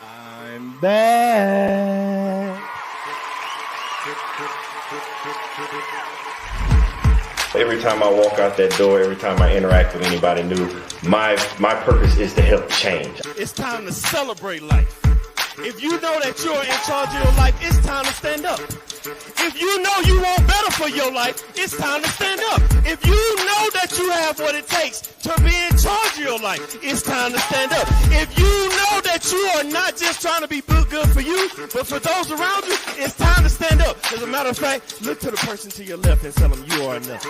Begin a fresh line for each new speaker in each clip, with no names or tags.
I'm back.
Every time I walk out that door, every time I interact with anybody new, my purpose is to help change.
It's time to celebrate life. If you know that you're in charge of your life, it's time to stand up. If you know you want better for your life, it's time to stand up. If you know that you have what it takes to be in charge of your life, it's time to stand up. If you know that you are not just trying to be good for you, but for those around you, it's time to stand up. As a matter of fact, look to the person to your left and tell them you are enough.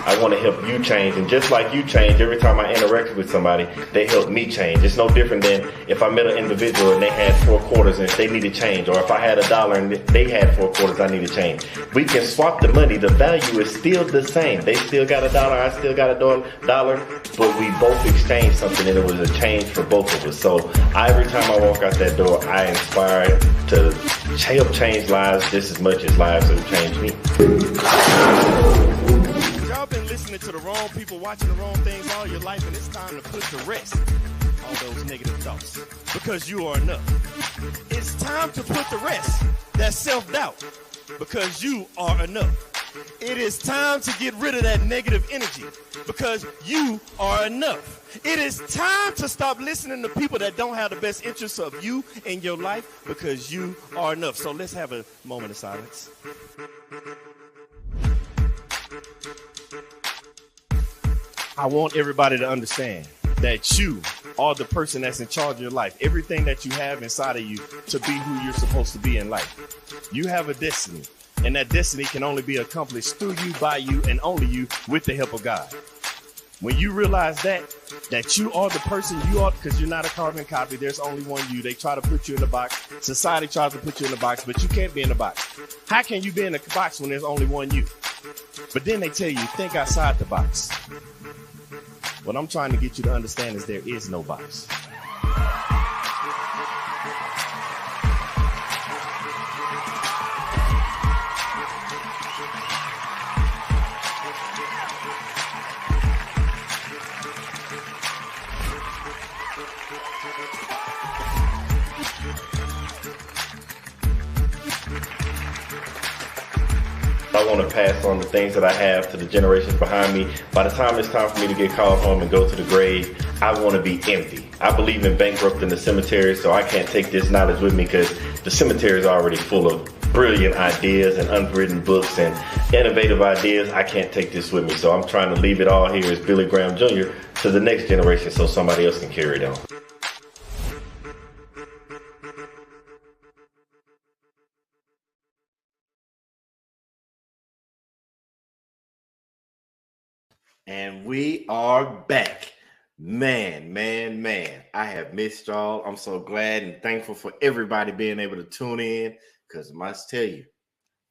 I want to help you change, and just like you change, every time I interact with somebody, they help me change. It's no different than if I met an individual and they had 4 quarters and they needed change, or if I had $1 and they had 4 quarters, I need to change. We can swap the money. The value is still the same. They still got $1, I still got $1, but we both exchange something, and it was a change for both of us. So every time I walk out that door, I inspire to help change lives just as much as lives have changed me.
Y'all been listening to the wrong people, watching the wrong things all your life, and it's time to put to rest all those negative thoughts, because you are enough. It's time to put to rest that self-doubt, because you are enough. It is time to get rid of that negative energy, because you are enough. It is time to stop listening to people that don't have the best interests of you in your life, because you are enough. So let's have a moment of silence. I want everybody to understand that you are the person that's in charge of your life. Everything that you have inside of you to be who you're supposed to be in life. You have a destiny, and that destiny can only be accomplished through you, by you, and only you, with the help of God. When you realize that you are the person you are, because you're not a carbon copy, there's only one you. They try to put you in a box. Society tries to put you in a box, but you can't be in a box. How can you be in a box when there's only one you? But then they tell you, think outside the box. What I'm trying to get you to understand is there is no box.
I want to pass on the things that I have to the generations behind me. By the time it's time for me to get called home and go to the grave, I want to be empty. I believe in bankrupting the cemetery, so I can't take this knowledge with me, because the cemetery is already full of brilliant ideas and unwritten books and innovative ideas. I can't take this with me, so I'm trying to leave it all here as Billy Graham Jr. to the next generation so somebody else can carry it on.
And we are back. Man. I have missed y'all. I'm so glad and thankful for everybody being able to tune in, because I must tell you,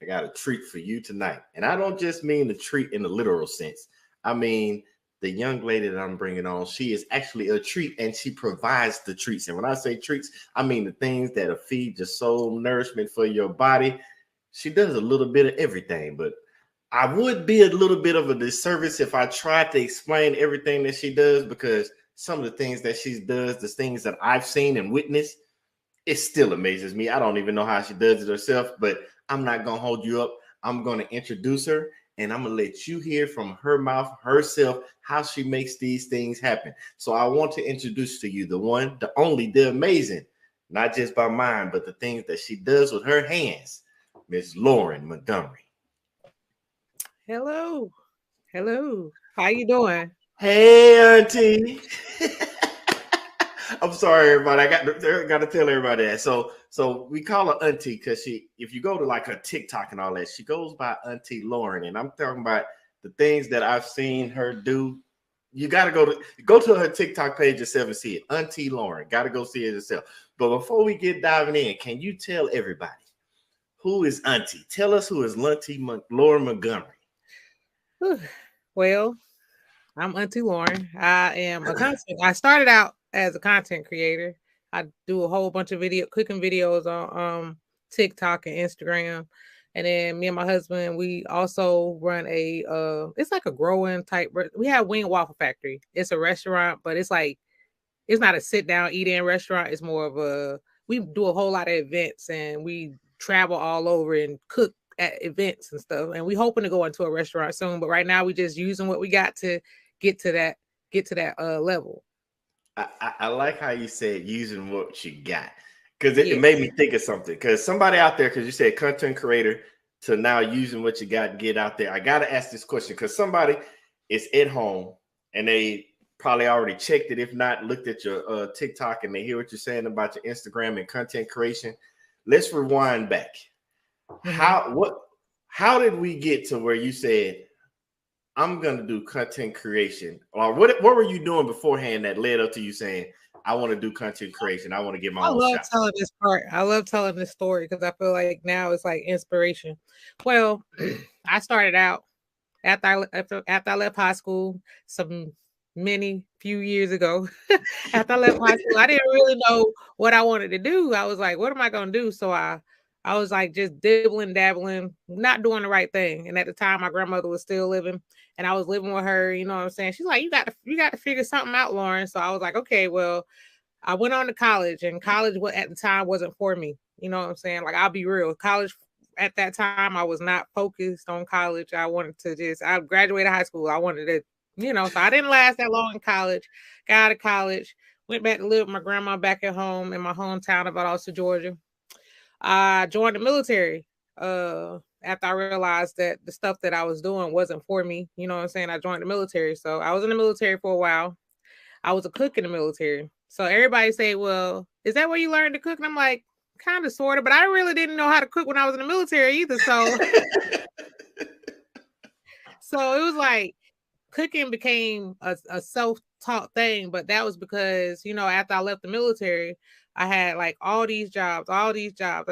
I got a treat for you tonight. And I don't just mean the treat in the literal sense. I mean, the young lady that I'm bringing on, she is actually a treat, and she provides the treats. And when I say treats, I mean the things that'll feed your soul, nourishment for your body. She does a little bit of everything, but I would be a little bit of a disservice if I tried to explain everything that she does, because some of the things that she does, the things that I've seen and witnessed, it still amazes me. I don't even know how she does it herself, but I'm not going to hold you up. I'm going to introduce her, and I'm going to let you hear from her mouth herself how she makes these things happen. So I want to introduce to you the one, the only, the amazing, not just by mind, but the things that she does with her hands, Miss Lauren Montgomery.
Hello. How you doing?
Hey, Auntie. I'm sorry, everybody. I got to tell everybody that. So we call her Auntie because if you go to like her TikTok and all that, she goes by Auntie Lauren. And I'm talking about the things that I've seen her do. You got to go to her TikTok page yourself and see it. Auntie Lauren. Got to go see it yourself. But before we get diving in, can you tell everybody who is Auntie? Tell us who is Lauren Montgomery.
Well, I'm Auntie Lauren. I started out as a content creator. I do a whole bunch of cooking videos on TikTok and Instagram. And then me and my husband, we also run a it's like a growing type. We have Wing Waffle Factory. It's a restaurant, but it's like it's not a sit down eat in restaurant. It's more of a we do a whole lot of events and we travel all over and cook at events and stuff. And we hoping to go into a restaurant soon. But right now we just using what we got to get to that level.
I like how you said using what you got, because it made me think of something. Because somebody out there, because you said content creator to now using what you got to get out there. I got to ask this question because somebody is at home and they probably already checked it. If not, looked at your TikTok and they hear what you're saying about your Instagram and content creation. Let's rewind back. How did we get to where you said, I'm going to do content creation? Or what were you doing beforehand that led up to you saying, I want to do content creation. I want to get my own shop. I love
telling this part. I love telling this story because I feel like now it's like inspiration. Well, I started out after I left high school few years ago. After I left high school, I didn't really know what I wanted to do. I was like, what am I going to do? So I was like just dabbling, not doing the right thing. And at the time, my grandmother was still living and I was living with her. You know what I'm saying? She's like, you got to figure something out, Lauren. So I was like, okay, well, I went on to college and college at the time wasn't for me. You know what I'm saying? Like, I'll be real. College at that time, I was not focused on college. I wanted to I graduated high school. I wanted to, so I didn't last that long in college. Got out of college, went back to live with my grandma back at home in my hometown of Valdosta, Georgia. I joined the military after I realized that the stuff that I was doing wasn't for me. You know what I'm saying? I joined the military. So I was in the military for a while. I was a cook in the military. So everybody say, well, is that where you learned to cook? And I'm like, kind of, sort of, but I really didn't know how to cook when I was in the military either. So, so it was like cooking became a self-taught thing, but that was because, after I left the military, I had like all these jobs. I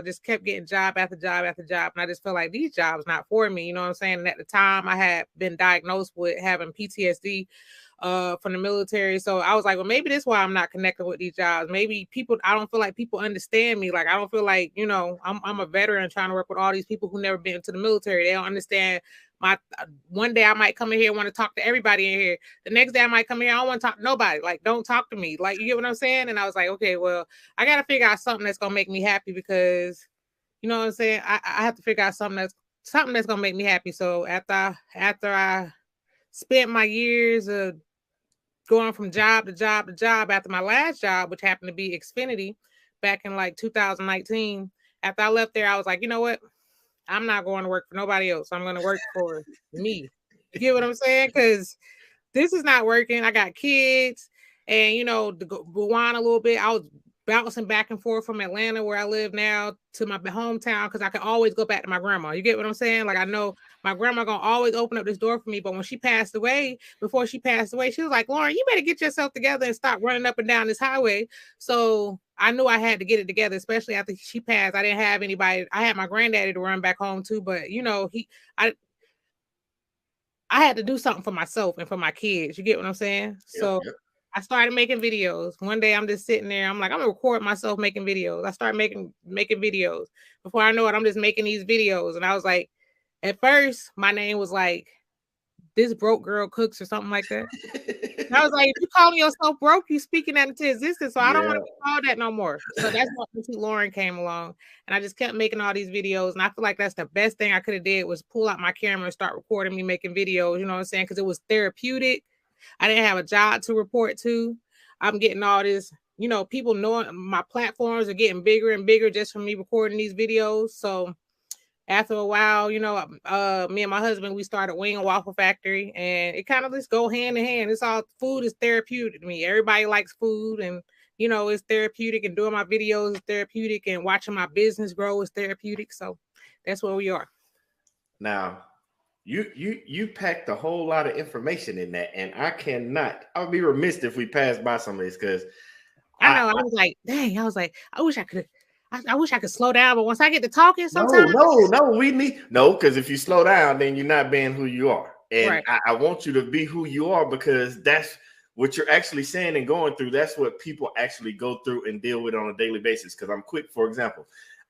just kept getting job after job after job. And I just felt like these jobs not for me. You know what I'm saying? And at the time I had been diagnosed with having PTSD from the military. So I was like, well, maybe that's why I'm not connected with these jobs. Maybe I don't feel like people understand me. Like, I don't feel like, I'm a veteran trying to work with all these people who never been to the military. They don't understand one day I might come in here and want to talk to everybody in here. The next day I might come here, I don't want to talk to nobody. Like, don't talk to me. Like, you get what I'm saying? And I was like, okay, well, I got to figure out something that's going to make me happy because, you know what I'm saying? I have to figure out something that's going to make me happy. So after I spent my years of going from job to job to job, after my last job, which happened to be Xfinity back in like 2019, after I left there, I was like, you know what? I'm not going to work for nobody else. I'm going to work for me. You get what I'm saying? Because this is not working. I got kids and, to go on a little bit. I was bouncing back and forth from Atlanta, where I live now, to my hometown because I can always go back to my grandma. You get what I'm saying? Like, I know my grandma going to always open up this door for me. But when before she passed away, she was like, Lauren, you better get yourself together and stop running up and down this highway. So I knew I had to get it together, especially after she passed. I didn't have anybody. I had my granddaddy to run back home too, but I had to do something for myself and for my kids. You get what I'm saying? So I started making videos. One day I'm just sitting there. I'm like, I'm gonna record myself making videos. I started making videos. Before I know it, I'm just making these videos. And I was like, at first, my name was like, This Broke Girl Cooks or something like that. And I was like, if you calling yourself broke, you speaking that into existence. So I don't want to be called that no more. So that's when Lauren came along. And I just kept making all these videos. And I feel like that's the best thing I could have did was pull out my camera and start recording me making videos. You know what I'm saying? Because it was therapeutic. I didn't have a job to report to. I'm getting all this, people knowing my platforms are getting bigger and bigger just from me recording these videos. So after a while, me and my husband, we started Wing and Waffle Factory, and it kind of just go hand in hand. Food is therapeutic to me. Everybody likes food, and it's therapeutic, and doing my videos is therapeutic, and watching my business grow is therapeutic. So that's where we are.
Now, you packed a whole lot of information in that, and I'll be remiss if we pass by some of this because
I was like, dang, I wish I could slow down, but once I get to talking, sometimes
because if you slow down, then you're not being who you are. And right. I want you to be who you are because that's what you're actually saying and going through. That's what people actually go through and deal with on a daily basis. Because I'm quick, for example,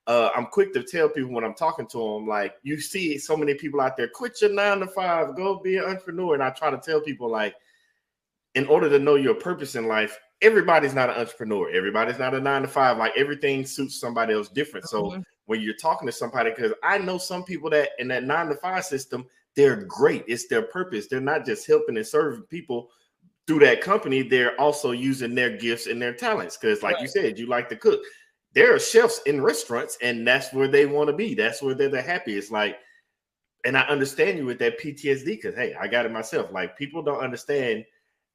I'm quick to tell people when I'm talking to them, like, you see so many people out there, quit your 9 to 5, go be an entrepreneur. And I try to tell people, like, in order to know your purpose in life, everybody's not an entrepreneur. Everybody's not a 9 to 5. Like, everything suits somebody else different. So when you're talking to somebody, because I know some people that in that 9 to 5 system, they're great. It's their purpose. They're not just helping and serving people through that company. They're also using their gifts and their talents. Because like you said, you like to cook. There are chefs in restaurants, and that's where they want to be. That's where they're the happiest. Like, and I understand you with that PTSD, because hey, I got it myself. Like, people don't understand.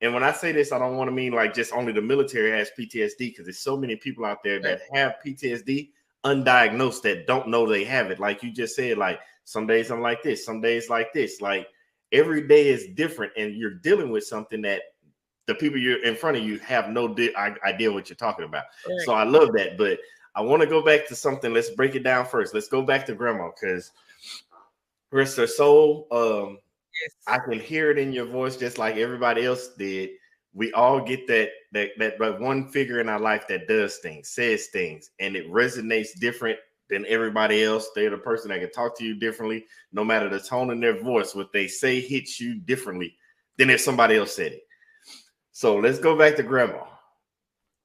And when I say this, I don't want to mean like just only the military has PTSD, because there's so many people out there that have PTSD undiagnosed that don't know they have it. Like you just said, like, some days I'm like this, some days like this. Like, every day is different, and you're dealing with something that the people you're in front of you have no idea what you're talking about. Right. So I love that. But I want to go back to something. Let's break it down first. Let's go back to grandma, because rest her soul. I can hear it in your voice, just like everybody else did. We all get that one figure in our life that does things, says things, and it resonates different than everybody else. They're the person that can talk to you differently, no matter the tone in their voice. What they say hits you differently than if somebody else said it. So let's go back to grandma.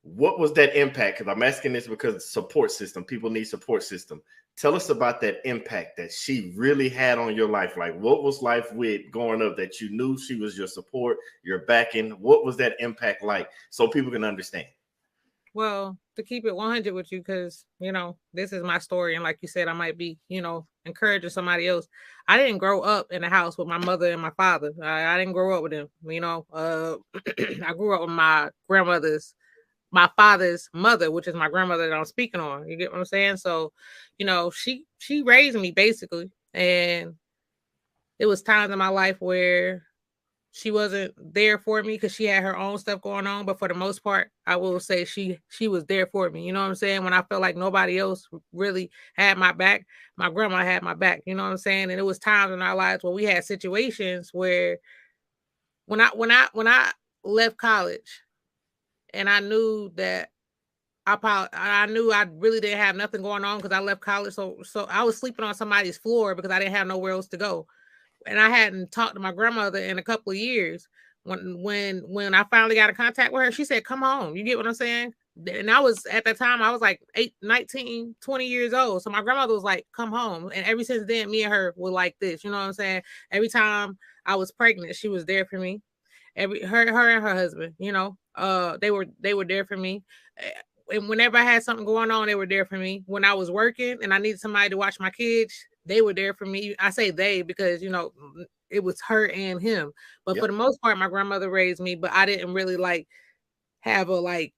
What was that impact? Because I'm asking this because support system. People need support system. Tell us about that impact that she really had on your life. Like, what was life with growing up that you knew she was your support, your backing? What was that impact like, so people can understand?
Well, to keep it 100 with you, because, this is my story. And like you said, I might be, encouraging somebody else. I didn't grow up in a house with my mother and my father. I didn't grow up with them. I grew up with my father's mother, which is my grandmother that I'm speaking on. You get what I'm saying? So, she raised me basically. And it was times in my life where she wasn't there for me because she had her own stuff going on. But for the most part, I will say she was there for me. You know what I'm saying? When I felt like nobody else really had my back, my grandma had my back. You know what I'm saying? And it was times in our lives where we had situations where when I left college and I knew that I knew I really didn't have nothing going on because I left college. So I was sleeping on somebody's floor because I didn't have nowhere else to go. And I hadn't talked to my grandmother in a couple of years. When I finally got in contact with her, she said, come home. You get what I'm saying? And I was, at that time, I was like 19, 20 years old. So my grandmother was like, come home. And ever since then, me and her were like this. You know what I'm saying? Every time I was pregnant, she was there for me. Her and her husband, they were there for me. And whenever I had something going on, they were there for me. When I was working and I needed somebody to watch my kids, they were there for me. I say they because, it was her and him. But for the most part, my grandmother raised me, but I didn't really have a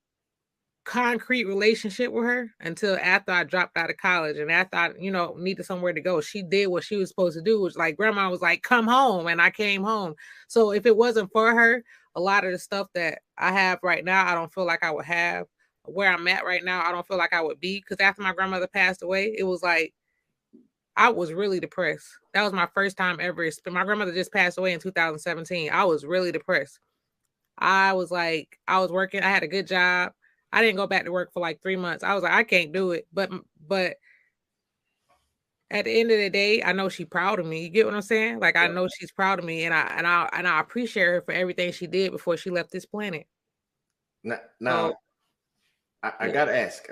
concrete relationship with her until after I dropped out of college. And after I, needed somewhere to go, she did what she was supposed to do, which grandma was like, come home. And I came home. So if it wasn't for her, a lot of the stuff that I have right now, I don't feel like I would have. Where I'm at right now, I don't feel like I would be. Because after my grandmother passed away, it was like, I was really depressed. That was my first time ever. My grandmother just passed away in 2017. I was really depressed. I was working. I had a good job. I didn't go back to work for 3 months. I was like, I can't do it. But at the end of the day, I know she's proud of me. You get what I'm saying? I know she's proud of me, and I appreciate her for everything she did before she left this planet.
Now, I gotta ask.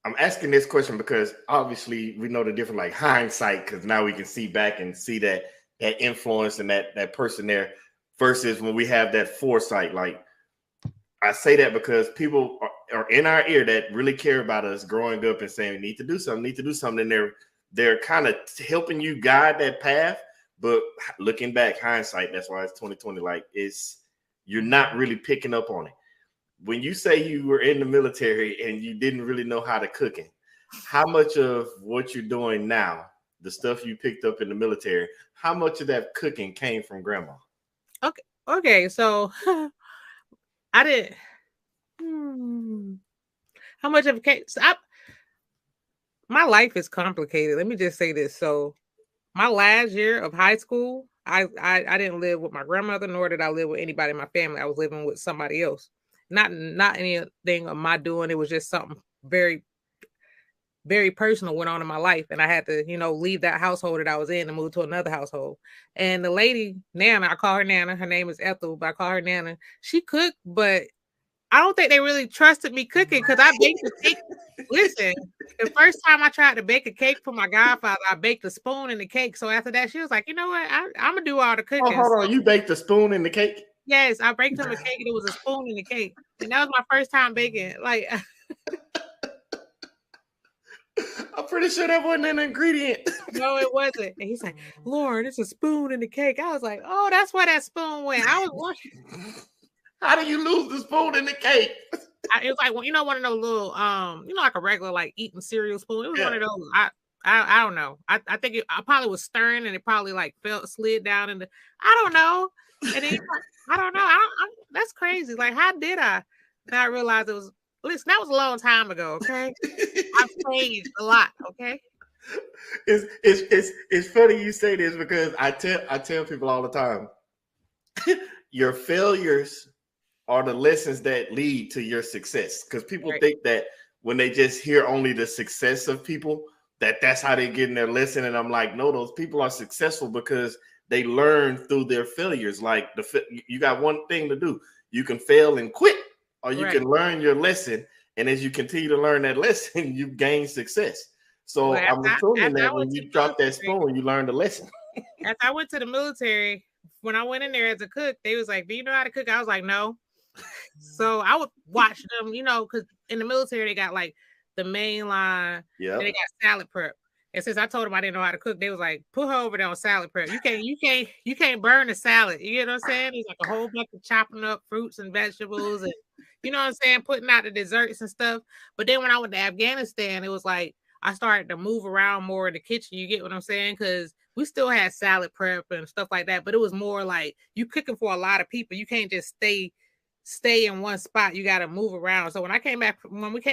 I'm asking this question because obviously we know the different hindsight, because now we can see back and see that influence and that person there versus when we have that foresight. I say that because people are in our ear that really care about us growing up and saying we need to do something. And they're kind of helping you guide that path. But looking back, hindsight, that's why it's 2020. You're not really picking up on it. When you say you were in the military and you didn't really know how to cook, how much of what you're doing now, the stuff you picked up in the military, how much of that cooking came from grandma?
Okay. So I didn't. How much of it came? My life is complicated. Let me just say this. So my last year of high school, I didn't live with my grandmother, nor did I live with anybody in my family. I was living with somebody else. Not anything of my doing. It was just something very very personal went on in my life, and I had to, you know, leave that household that I was in and move to another household. And the lady, Nana, I call her Nana. Her name is Ethel, but I call her Nana. She cooked, but I don't think they really trusted me cooking because I baked the cake. Listen, the first time I tried to bake a cake for my godfather, I baked a spoon in the cake. So after that, she was like, you know what? I'm gonna do all the cooking.
Oh, hold on. You baked a spoon in the cake?
Yes, I baked him a cake and it was a spoon in the cake. And that was my first time baking. Like
I'm pretty sure that wasn't an ingredient.
no, it wasn't. And he's like, Lauren, it's a spoon in the cake. I was like, oh, that's where that spoon went. I was wondering.
How do you lose the spoon in the cake?
It was like, well, you know, one of those little, you know, like a regular like eating cereal spoon. It was one of those. I don't know. I think I probably was stirring and it probably like slid down in the. I don't know. And then I don't know. That's crazy. Like, how did I not realize it was? Listen, that was a long time ago. Okay, I've changed a lot. Okay.
It's funny you say this because I tell people all the time, your failures are the lessons that lead to your success. Because people think that when they just hear only the success of people, that's how they get in their lesson. And I'm like, no, those people are successful because they learn through their failures. Like you got one thing to do. You can fail and quit, or you can learn your lesson. And as you continue to learn that lesson, you gain success. So I'm assuming that when you drop that spoon, you learn the lesson.
After I went to the military, when I went in there as a cook, they was like, do you know how to cook? I was like, no. So I would watch them, you know, because in the military, they got like the main line, and they got salad prep. And since I told them I didn't know how to cook, they was like, put her over there on salad prep. You can't burn the salad. You know what I'm saying? It's like a whole bunch of chopping up fruits and vegetables and you know what I'm saying, putting out the desserts and stuff. But then when I went to Afghanistan, it was like I started to move around more in the kitchen. You get what I'm saying? Because we still had salad prep and stuff like that, but it was more like you cooking for a lot of people. You can't just stay in one spot. You got to move around. So when we came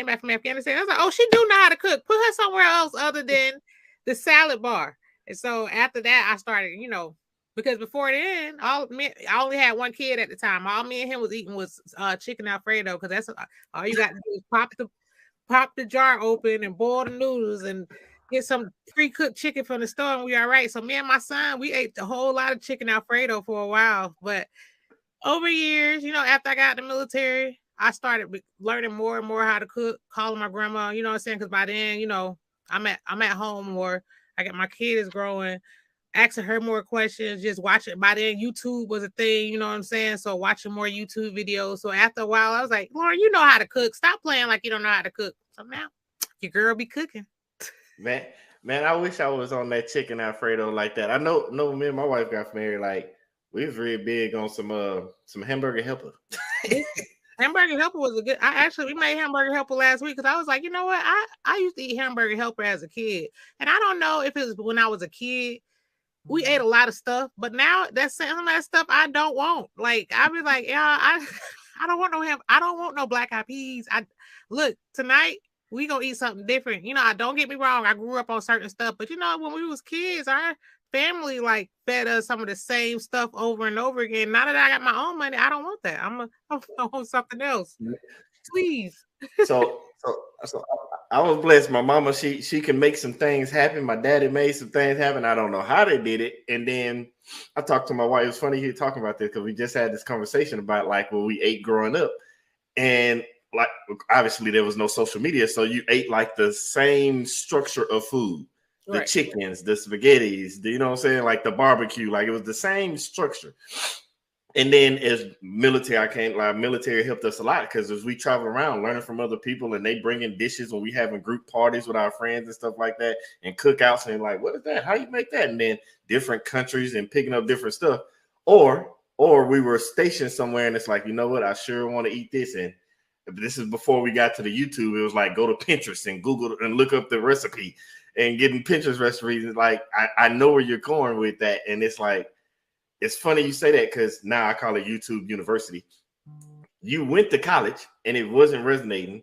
back from Afghanistan, I was like, oh, she do know how to cook. Put her somewhere else other than the salad bar. And so after that, I started, you know, because before then, I only had one kid at the time. All me and him was eating was chicken Alfredo, because that's all you got to do is pop the jar open and boil the noodles and get some pre-cooked chicken from the store, and we all right. So me and my son, we ate a whole lot of chicken Alfredo for a while. But over years, you know, after I got in the military, I started learning more and more how to cook, calling my grandma, you know what I'm saying? Because by then, you know, I'm at home more. I got my kid is growing, asking her more questions, just watching. By then, YouTube was a thing, you know what I'm saying? So watching more YouTube videos. So after a while, I was like, Lauren, you know how to cook. Stop playing like you don't know how to cook. So now your girl be cooking.
Man, I wish I was on that chicken Alfredo like that. I know me and my wife got married, like we was really big on some hamburger helper.
Hamburger helper was a good. We made hamburger helper last week because I was like, you know what? I used to eat hamburger helper as a kid, and I don't know if it was when I was a kid. We ate a lot of stuff, but now that's some of that stuff I don't want. Like I be like, yeah, I don't want no I don't want no black eyed peas. Look tonight. We gonna eat something different. You know, don't get me wrong. I grew up on certain stuff, but you know, when we was kids, our family like fed us some of the same stuff over and over again. Now that I got my own money, I don't want that. I want something else. Please.
So I was blessed. My mama, she can make some things happen. My daddy made some things happen. I don't know how they did it. And then I talked to my wife. It was funny you talking about this because we just had this conversation about like what we ate growing up. And like obviously there was no social media, so you ate like the same structure of food, the chickens, the spaghettis, you know what I'm saying, like the barbecue, like it was the same structure. And then as military, military helped us a lot because as we travel around learning from other people and they bring in dishes when we having group parties with our friends and stuff like that and cookouts and like, what is that? How do you make that? And then different countries and picking up different stuff. Or we were stationed somewhere and it's like, you know what? I sure want to eat this. And this is before we got to the YouTube. It was like go to Pinterest and Google and look up the recipe and getting Pinterest recipes. Like I know where you're going with that, and it's like it's funny you say that because now I call it YouTube University. You went to college and it wasn't resonating,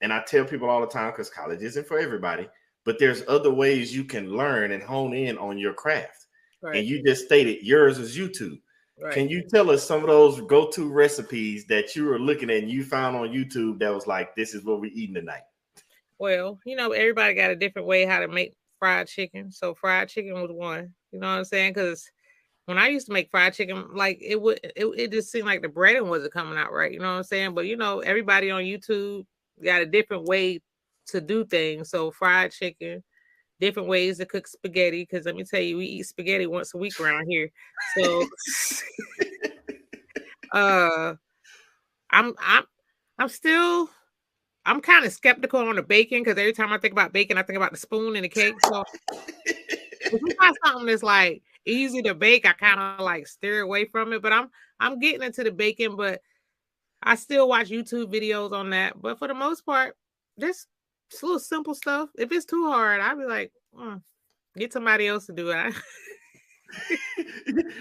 and I tell people all the time because college isn't for everybody, but there's other ways you can learn and hone in on your craft. And you just stated yours is YouTube. Can you tell us some of those go-to recipes that you were looking at and you found on YouTube that was like, this is what we're eating tonight?
Well, everybody got a different way how to make fried chicken. So fried chicken was one. You know what I'm saying? Because when I used to make fried chicken, like it just seemed like the breading wasn't coming out right. You know what I'm saying? But everybody on YouTube got a different way to do things. So fried chicken, different ways to cook spaghetti. Because let me tell you, we eat spaghetti once a week around here. So, I'm kind of skeptical on the bacon because every time I think about bacon, I think about the spoon and the cake. So if you got something that's like easy to bake, I kind of like steer away from it. But I'm getting into the bacon, but I still watch YouTube videos on that. But for the most part, just little simple stuff. If it's too hard, I'd be like, get somebody else to do it.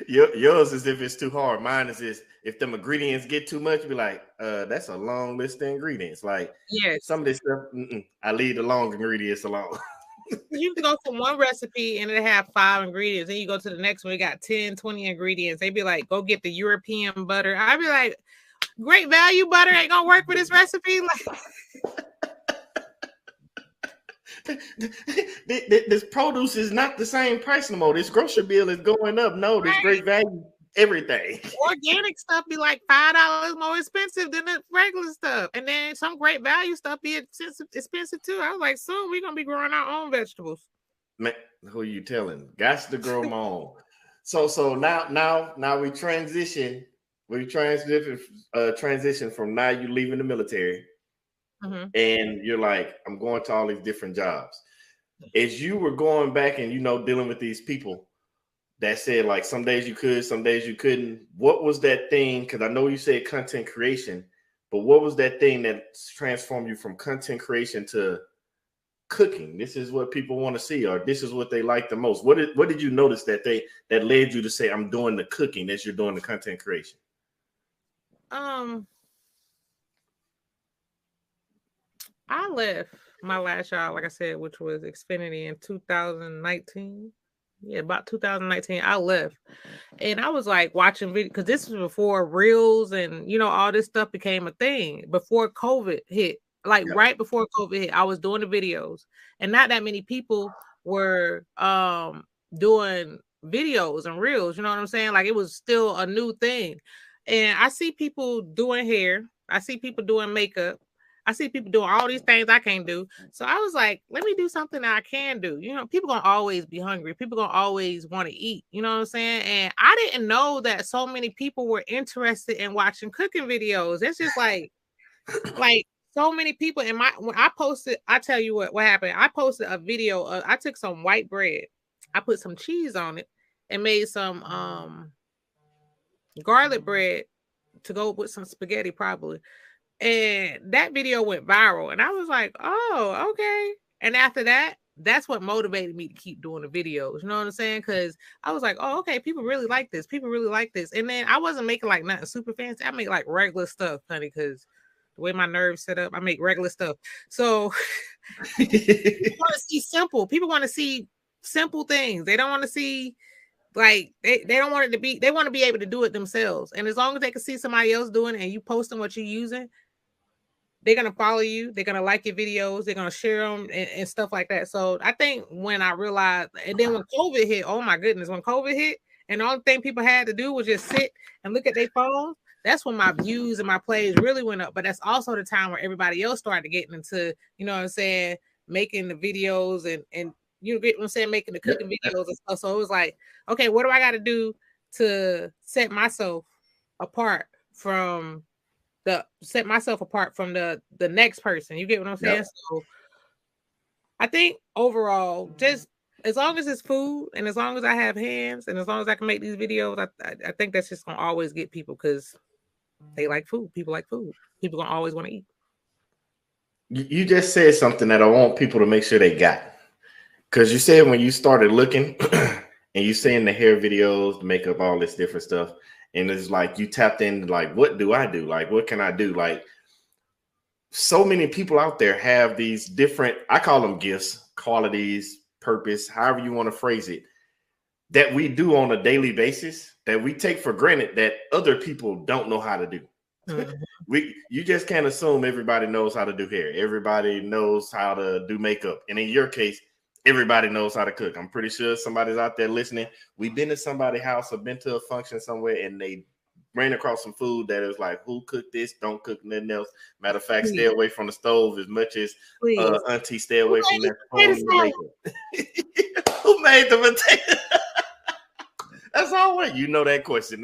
Yours is if it's too hard. Mine is if them ingredients get too much, be like, that's a long list of ingredients. Like,
yes,
some of this stuff, I leave the long ingredients alone.
You can go to one recipe and it have 5 ingredients. Then you go to the next one, it got 10, 20 ingredients. They be like, go get the European butter. I'd be like, Great Value butter ain't gonna work for this recipe.
This produce is not the same price no more. This grocery bill is going up. No, this Great Value, everything.
Organic stuff be like $5 more expensive than the regular stuff. And then some Great Value stuff be expensive too. I was like, soon we're gonna be growing our own vegetables.
Man, who you telling? Got to grow my own. So now we transition. We transition from now you leaving the military.
Mm-hmm.
And you're like, I'm going to all these different jobs. As you were going back and dealing with these people that said like some days you could, some days you couldn't. What was that thing? Because I know you said content creation, but what was that thing that transformed you from content creation to cooking? This is what people want to see, or this is what they like the most. What did you notice that led you to say, I'm doing the cooking as you're doing the content creation?
I left my last job, like I said, which was Xfinity in 2019. Yeah, about 2019, I left. And I was like watching videos because this was before Reels and, all this stuff became a thing. Before COVID hit, right before COVID hit, I was doing the videos. And not that many people were doing videos and Reels. You know what I'm saying? Like, it was still a new thing. And I see people doing hair. I see people doing makeup. I see people doing all these things I can't do. So I was like, let me do something that I can do. People gonna always be hungry. People gonna always want to eat. You know what I'm saying? And I didn't know that so many people were interested in watching cooking videos. It's just like so many people. When I posted, I tell you what happened. I posted a video. I took some white bread. I put some cheese on it and made some garlic bread to go with some spaghetti probably. And that video went viral. And I was like, oh, okay. And after that, that's what motivated me to keep doing the videos. You know what I'm saying? Because I was like, oh, okay, people really like this. People really like this. And then I wasn't making like nothing super fancy. I make like regular stuff, honey, because the way my nerves set up, I make regular stuff. So people want to see simple. People want to see simple things. They don't want to see like they don't want it to be, they want to be able to do it themselves. And as long as they can see somebody else doing it and you posting what you're using, they're going to follow you. They're going to like your videos. They're going to share them and stuff like that. So I think when I realized, and then when COVID hit, oh my goodness, when COVID hit and the only thing people had to do was just sit and look at their phones, that's when my views and my plays really went up. But that's also the time where everybody else started getting into, you know what I'm saying, making the videos and you get what I'm saying, making the cooking videos and stuff. So it was like, okay, what do I got to do to set myself apart from the next person? You get what I'm saying? Yep. So I think overall, just as long as it's food and as long as I have hands and as long as I can make these videos, I think that's just gonna always get people because they like food. People like food. People gonna always want to eat.
You just said something that I want people to make sure they got. Because you said when you started looking and you seeing the hair videos, the makeup, all this different stuff, and it's like you tapped in like, what do I do? Like, what can I do? Like, so many people out there have these different, I call them gifts, qualities, purpose, however you want to phrase it, that we do on a daily basis that we take for granted that other people don't know how to do. Mm-hmm. you just can't assume everybody knows how to do hair. Everybody knows how to do makeup. And in your case, everybody knows how to cook. I'm pretty sure somebody's out there listening. We've been to somebody's house or been to a function somewhere and they ran across some food that is like, who cooked this? Don't cook nothing else. Matter of fact, stay away from the stove as much as auntie stay away from that phone. Who made the potato? That's always, you know that question.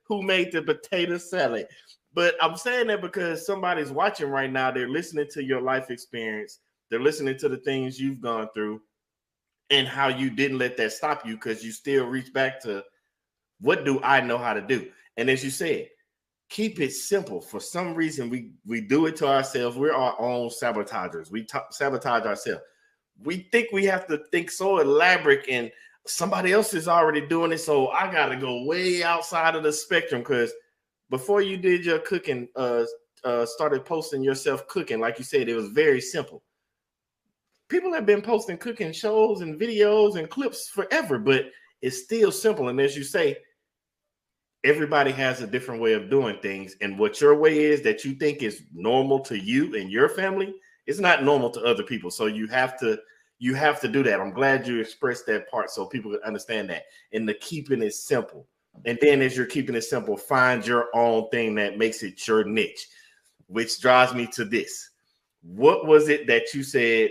Who made the potato salad? But I'm saying that because somebody's watching right now. They're listening to your life experience. They're listening to the things you've gone through and how you didn't let that stop you because you still reach back to what do I know how to do? And as you said, keep it simple. For some reason, we do it to ourselves. We're our own sabotagers. We sabotage ourselves. We think we have to think so elaborate and somebody else is already doing it. So I got to go way outside of the spectrum because before you did your cooking, started posting yourself cooking, like you said, it was very simple. People have been posting cooking shows and videos and clips forever, but it's still simple. And as you say, everybody has a different way of doing things. And what your way is that you think is normal to you and your family is not normal to other people. So you have to do that. I'm glad you expressed that part so people can understand that. And the keeping it simple. And then as you're keeping it simple, find your own thing that makes it your niche, which drives me to this. What was it that you said,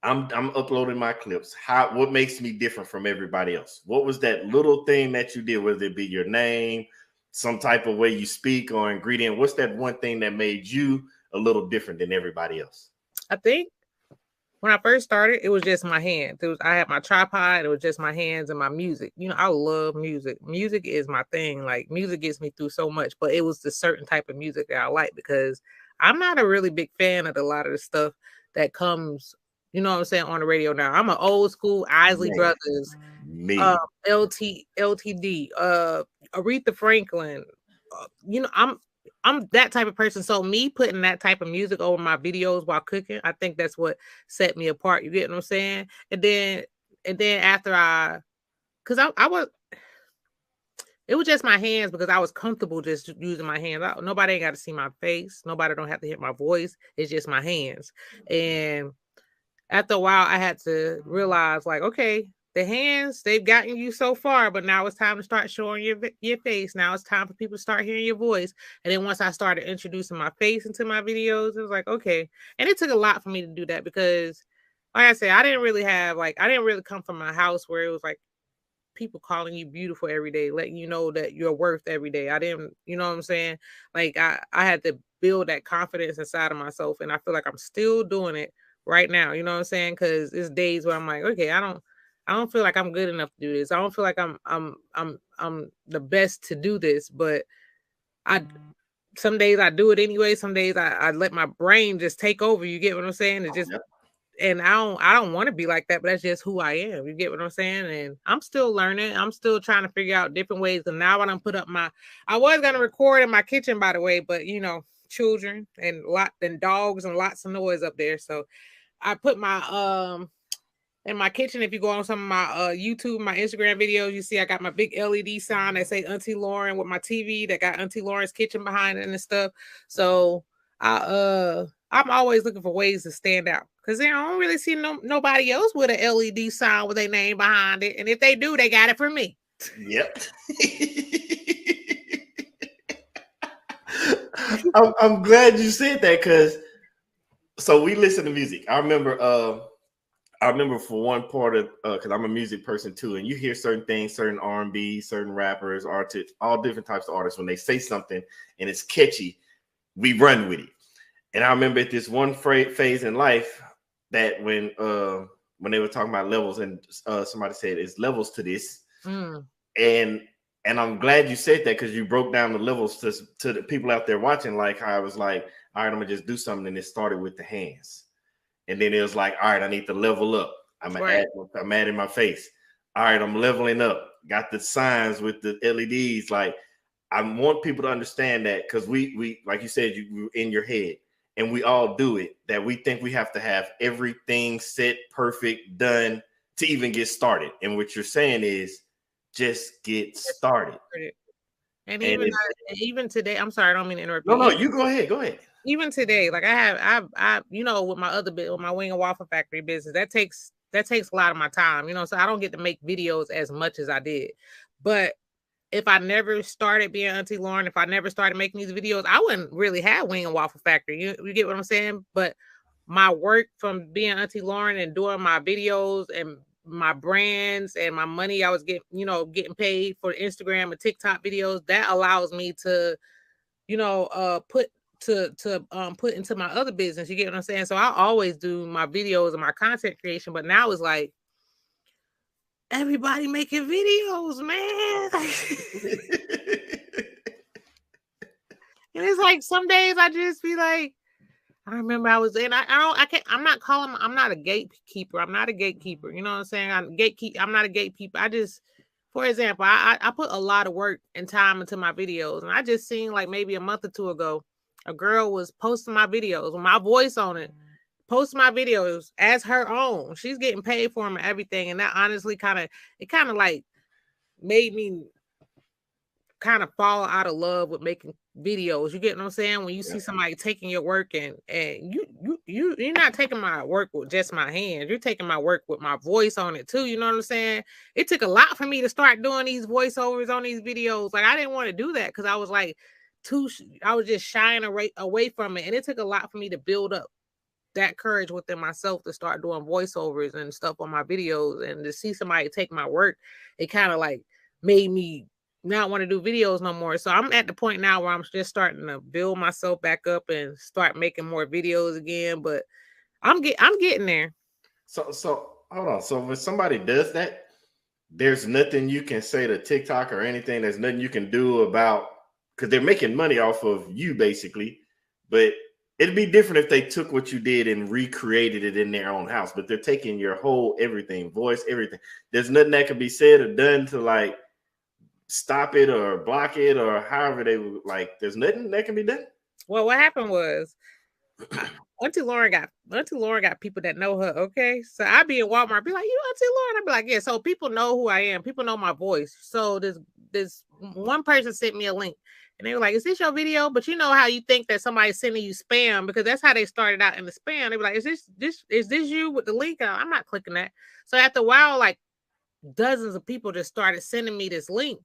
I'm uploading my clips. What makes me different from everybody else? What was that little thing that you did? Whether it be your name, some type of way you speak or ingredient? What's that one thing that made you a little different than everybody else?
I think when I first started, it was just my hands. I had my tripod. It was just my hands and my music. You know, I love music. Music is my thing. Like music gets me through so much, but it was the certain type of music that I like because I'm not a really big fan of a lot of the stuff that comes, you know what I'm saying, on the radio now. I'm an old school Isley Brothers, LTD, Aretha Franklin. You know, I'm that type of person. So me putting that type of music over my videos while cooking, I think that's what set me apart. You get what I'm saying? And then after it was just my hands because I was comfortable just using my hands. Nobody ain't got to see my face. Nobody don't have to hear my voice. It's just my hands. And after a while, I had to realize, like, okay, the hands, they've gotten you so far, but now it's time to start showing your face. Now it's time for people to start hearing your voice. And then once I started introducing my face into my videos, it was like, okay. And it took a lot for me to do that because, like I said, I didn't really come from a house where it was like people calling you beautiful every day, letting you know that you're worth every day. I didn't, you know what I'm saying? Like I had to build that confidence inside of myself. And I feel like I'm still doing it right now. You know what I'm saying? Because there's days where I'm like, okay, I don't feel like I'm good enough to do this. I don't feel like I'm the best to do this, but some days I do it anyway. Some days I let my brain just take over. You get what I'm saying? It just, and I don't want to be like that, but that's just who I am. You get what I'm saying? And I'm still learning. I'm still trying to figure out different ways. And now when I put up I was going to record in my kitchen, by the way, but you know, children and dogs and lots of noise up there. So I put my, in my kitchen, if you go on some of my YouTube, my Instagram videos, you see I got my big LED sign that say Auntie Lauren with my TV that got Auntie Lauren's kitchen behind it and stuff. So I'm always looking for ways to stand out because I don't really see nobody else with an LED sign with their name behind it. And if they do, they got it from me.
Yep. I'm glad you said that because so we listen to music. I remember for one part of because I'm a music person too, and you hear certain things, certain R&B, certain rappers, artists, all different types of artists. When they say something and it's catchy, we run with it. And I remember at this one phase in life that when they were talking about levels, and somebody said it's levels to this, and I'm glad you said that because you broke down the levels to the people out there watching. Like how I was like, all right, I'm gonna just do something, and it started with the hands. And then it was like, all right, I need to level up. I'm adding my face. All right, I'm leveling up. Got the signs with the LEDs. Like, I want people to understand that because we like you said, you in your head, and we all do it, that we think we have to have everything set, perfect, done to even get started. And what you're saying is just get started.
And
And
even today, I'm sorry, I don't mean to interrupt
no,
you.
no, you go ahead. Go ahead.
Even today, like I you know, with my other bit, with my wing and waffle factory business, that takes a lot of my time, you know, so I don't get to make videos as much as I did. But if I never started being Auntie Lauren, if I never started making these videos, I wouldn't really have Wing and Waffle Factory. You get what I'm saying? But my work from being Auntie Lauren and doing my videos and my brands and my money I was getting paid for Instagram and TikTok videos, that allows me to, put put into my other business. You get what I'm saying? So I always do my videos and my content creation, but now it's like everybody making videos, man. And it's like some days I just be like, I remember I was in, I'm not a gatekeeper. I'm not a gatekeeper. You know what I'm saying? I'm not a gatekeeper. For example, I put a lot of work and time into my videos. And I just seen like maybe a month or two ago, a girl was posting my videos with my voice on it, post my videos as her own. She's getting paid for them and everything. And that honestly kind of like made me kind of fall out of love with making videos. You get what I'm saying? When you see somebody taking your work and you're not taking my work with just my hands. You're taking my work with my voice on it too. You know what I'm saying? It took a lot for me to start doing these voiceovers on these videos. Like I didn't want to do that because I was like I was just shying away from it. And it took a lot for me to build up that courage within myself to start doing voiceovers and stuff on my videos, and to see somebody take my work, it kind of like made me not want to do videos no more. So I'm at the point now where I'm just starting to build myself back up and start making more videos again. But I'm getting there.
So hold on. So when somebody does that, there's nothing you can say to TikTok or anything. There's nothing you can do about, because they're making money off of you basically. But it'd be different if they took what you did and recreated it in their own house. But they're taking your whole everything, voice, everything. There's nothing that can be said or done to like stop it or block it or however they would, like, there's nothing that can be done.
Well, what happened was Auntie Lauren got people that know her. Okay, so I be in Walmart, be like, "You Auntie Lauren?" I be like, "Yeah." So people know who I am. People know my voice. So this one person sent me a link, and they were like, "Is this your video?" But you know how you think that somebody's sending you spam, because that's how they started out in the spam. They were like, "Is this you with the link?" I'm not clicking that. So after a while, like dozens of people just started sending me this link.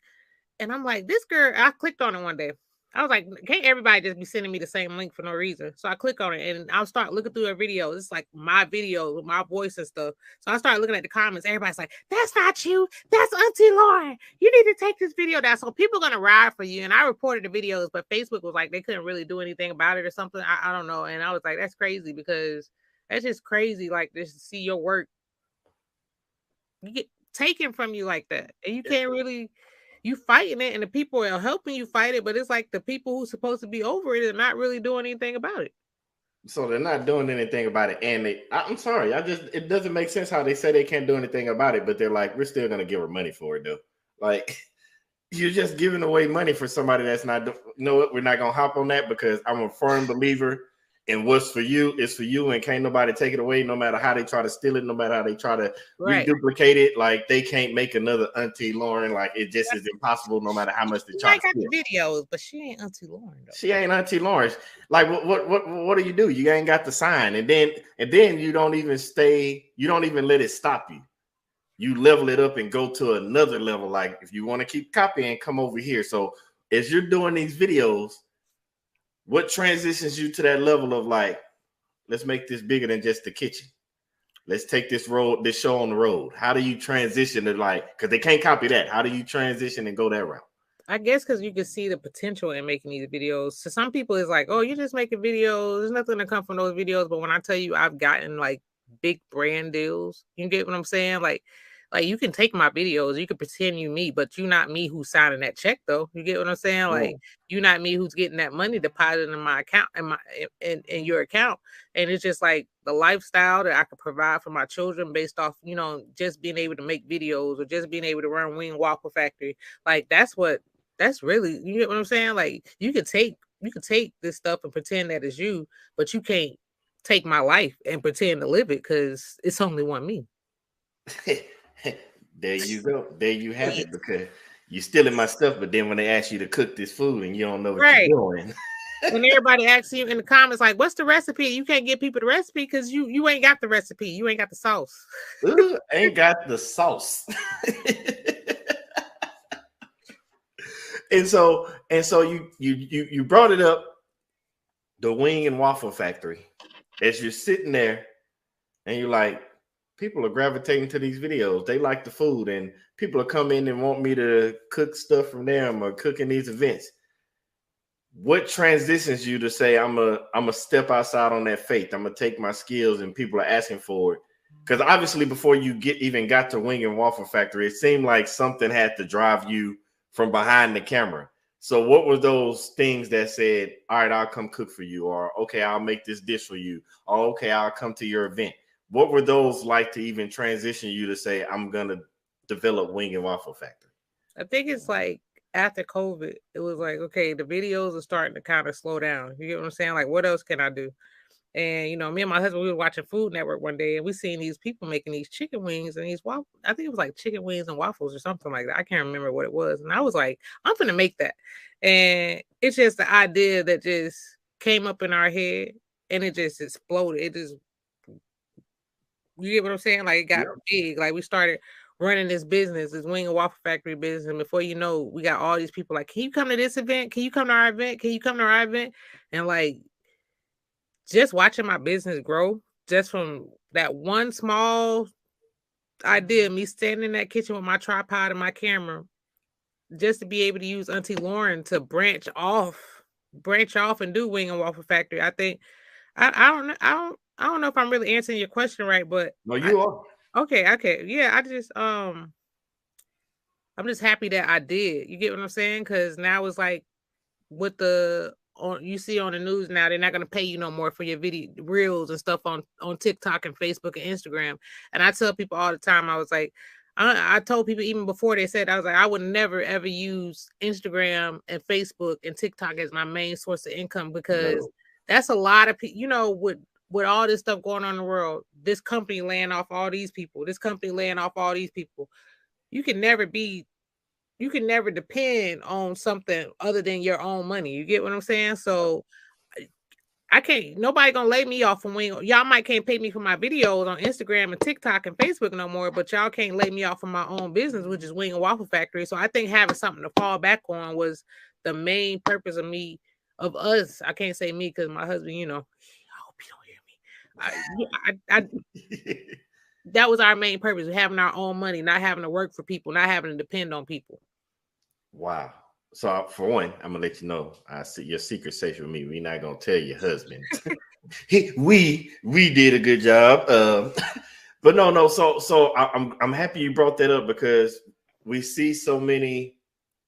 And I'm like, this girl, I clicked on it one day. I was like, can't everybody just be sending me the same link for no reason? So I click on it and I'll start looking through her videos. It's like my video with my voice and stuff. So I started looking at the comments. Everybody's like, that's not you. That's Auntie Lauren. You need to take this video down. So people are going to ride for you. And I reported the videos, but Facebook was like, they couldn't really do anything about it or something. I don't know. And I was like, that's crazy, because that's just crazy. Like, just to see your work get taken from you like that. And you can't really... You fighting it, and the people are helping you fight it, but it's like the people who's supposed to be over it are not really doing anything about it.
So they're not doing anything about it, and I'm sorry, it doesn't make sense how they say they can't do anything about it, but they're like, we're still gonna give her money for it though. Like, you're just giving away money for somebody that's not. You know what? We're not gonna hop on that, because I'm a firm believer in what's for you is for you, and can't nobody take it away, no matter how they try to steal it, no matter how they try to reduplicate it. Like, they can't make another Auntie Lauren. Like, it just is impossible, no matter how much they try to steal.
Got the videos, but she ain't Auntie Lauren though.
She ain't Auntie Lauren. Like, what do? You ain't got the sign, and then you don't even let it stop you. You level it up and go to another level. Like, if you want to keep copying, come over here. So as you're doing these videos, what transitions you to that level of like, let's make this bigger than just the kitchen. Let's take this show on the road. How do you transition to, like, because they can't copy that. How do you transition and go that route?
I guess because you can see the potential in making these videos. So some people is like, oh, you're just making videos. There's nothing to come from those videos. But when I tell you I've gotten like big brand deals, you get what I'm saying? Like you can take my videos, you can pretend you me, but you're not me who's signing that check though. You get what I'm saying? Like, you're not me who's getting that money deposited in my account, in your account. And it's just like the lifestyle that I could provide for my children based off, just being able to make videos or just being able to run Wing Waffle Factory. Like, that's really, you get what I'm saying? Like, you could take this stuff and pretend that it's you, but you can't take my life and pretend to live it, because it's only one me.
There you go. There you have it. Because You stealing my stuff, but then when they ask you to cook this food and you don't know what
Right.
you're doing.
When everybody asks you in the comments, like, what's the recipe? You can't give people the recipe because you ain't got the recipe. You ain't got the sauce.
Ooh, ain't got the sauce. and so you brought it up, the Wing and Waffle Factory. As you're sitting there and you're like, people are gravitating to these videos. They like the food, and people are coming and want me to cook stuff from them or cooking these events. What transitions you to say I'm a step outside on that faith? I'm gonna take my skills, and people are asking for it. Because obviously, before you even got to Wing and Waffle Factory, it seemed like something had to drive you from behind the camera. So, what were those things that said, "All right, I'll come cook for you," or "Okay, I'll make this dish for you," or "Okay, I'll come to your event"? What were those like to even transition you to say, "I'm gonna develop Wing and Waffle Factory"?
I think it's like after COVID, it was like, okay, the videos are starting to kind of slow down. You get what I'm saying? Like, what else can I do? And me and my husband, we were watching Food Network one day, and we seen these people making these chicken wings and these waffles. I think it was like chicken wings and waffles or something like that. I can't remember what it was. And I was like, I'm gonna make that. And it's just the idea that just came up in our head, and it just exploded. It just, you get what I'm saying? Like, it got big. Like, we started running this business, this Wing and Waffle Factory business. And before you know, we got all these people like, can you come to this event? Can you come to our event? Can you come to our event? And like, just watching my business grow, just from that one small idea, me standing in that kitchen with my tripod and my camera, just to be able to use Auntie Lauren to branch off and do Wing and Waffle Factory. I think I don't know if I'm really answering your question right, but
No, you are.
Okay. Yeah, I'm just happy that I did. You get what I'm saying? Because now it's like with you see on the news now, they're not going to pay you no more for your video reels and stuff on TikTok and Facebook and Instagram. And I tell people all the time, I was like, I told people even before they said, I was like, I would never ever use Instagram and Facebook and TikTok as my main source of income, because that's a lot of people, with all this stuff going on in the world, this company laying off all these people, you can never depend on something other than your own money. You get what I'm saying? So nobody gonna lay me off from Wing. Y'all might can't pay me for my videos on Instagram and TikTok and Facebook no more, but y'all can't lay me off from my own business, which is Wing and Waffle Factory. So I think having something to fall back on was the main purpose of us. I can't say me because my husband, I hope you don't hear me. That was our main purpose, having our own money, not having to work for people, not having to depend on people.
Wow. So for one, I'm gonna let you know, I see your secret safe with me. We're not gonna tell your husband. we did a good job. But no. So I'm happy you brought that up, because we see so many.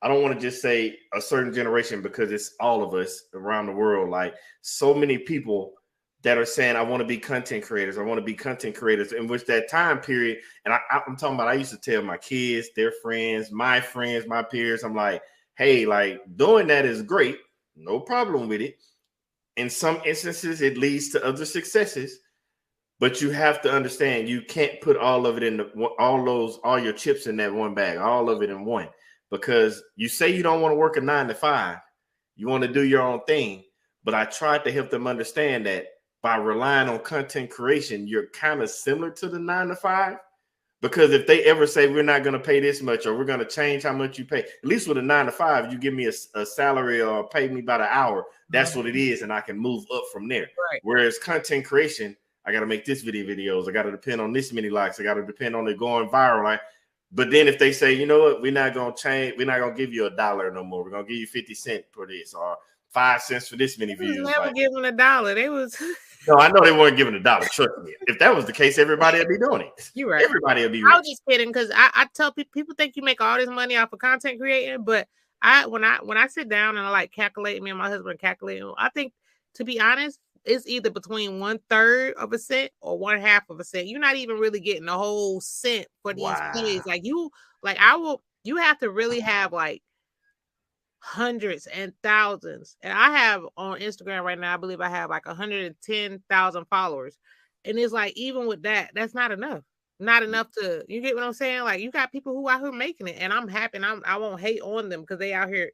I don't want to just say a certain generation, because it's all of us around the world. Like, so many people that are saying, I want to be content creators. I want to be content creators. In which that time period, and I'm talking about, I used to tell my kids, their friends, my peers, I'm like, hey, like, doing that is great. No problem with it. In some instances, it leads to other successes. But you have to understand, you can't put all of it all your chips in that one bag, all of it in one. Because you say you don't want to work a 9 to 5. You want to do your own thing. But I tried to help them understand that by relying on content creation, you're kind of similar to the 9 to 5. Because if they ever say, we're not going to pay this much, or we're going to change how much you pay, at least with a 9 to 5, you give me a salary or pay me by the hour. That's what it is. And I can move up from there.
Right.
Whereas content creation, I got to make this videos. I got to depend on this many likes. I got to depend on it going viral. Like, but then if they say, you know what, we're not going to change. We're not going to give you $1 no more. We're going to give you 50 cents for this, or 5 cents for this many views.
Never giving $1. They was.
No, I know they weren't giving $1. Trust me. If that was the case, everybody would be doing it.
You're right.
Everybody would be rich.
I was just kidding, because I tell people think you make all this money off of content creating, but when I sit down and I like calculate, me and my husband calculate, I think, to be honest, it's either between 1/3 of a cent or 1/2 of a cent. You're not even really getting a whole cent for these plays. You have to really have like hundreds and thousands. And I have on Instagram right now, I believe I have like 110,000 followers. And it's like, even with that, that's not enough. not enough to, you get what I'm saying? Like, you got people who out here making it, and I'm happy, and I won't hate on them because they out here,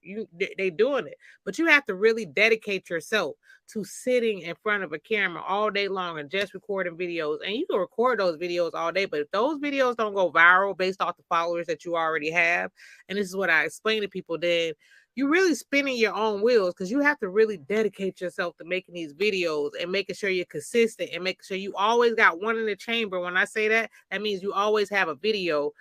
they doing it. But you have to really dedicate yourself to sitting in front of a camera all day long and just recording videos. And you can record those videos all day, but if those videos don't go viral based off the followers that you already have, and this is what I explain to people, then you're really spinning your own wheels, because you have to really dedicate yourself to making these videos and making sure you're consistent and making sure you always got one in the chamber. When I say that, that means you always have a video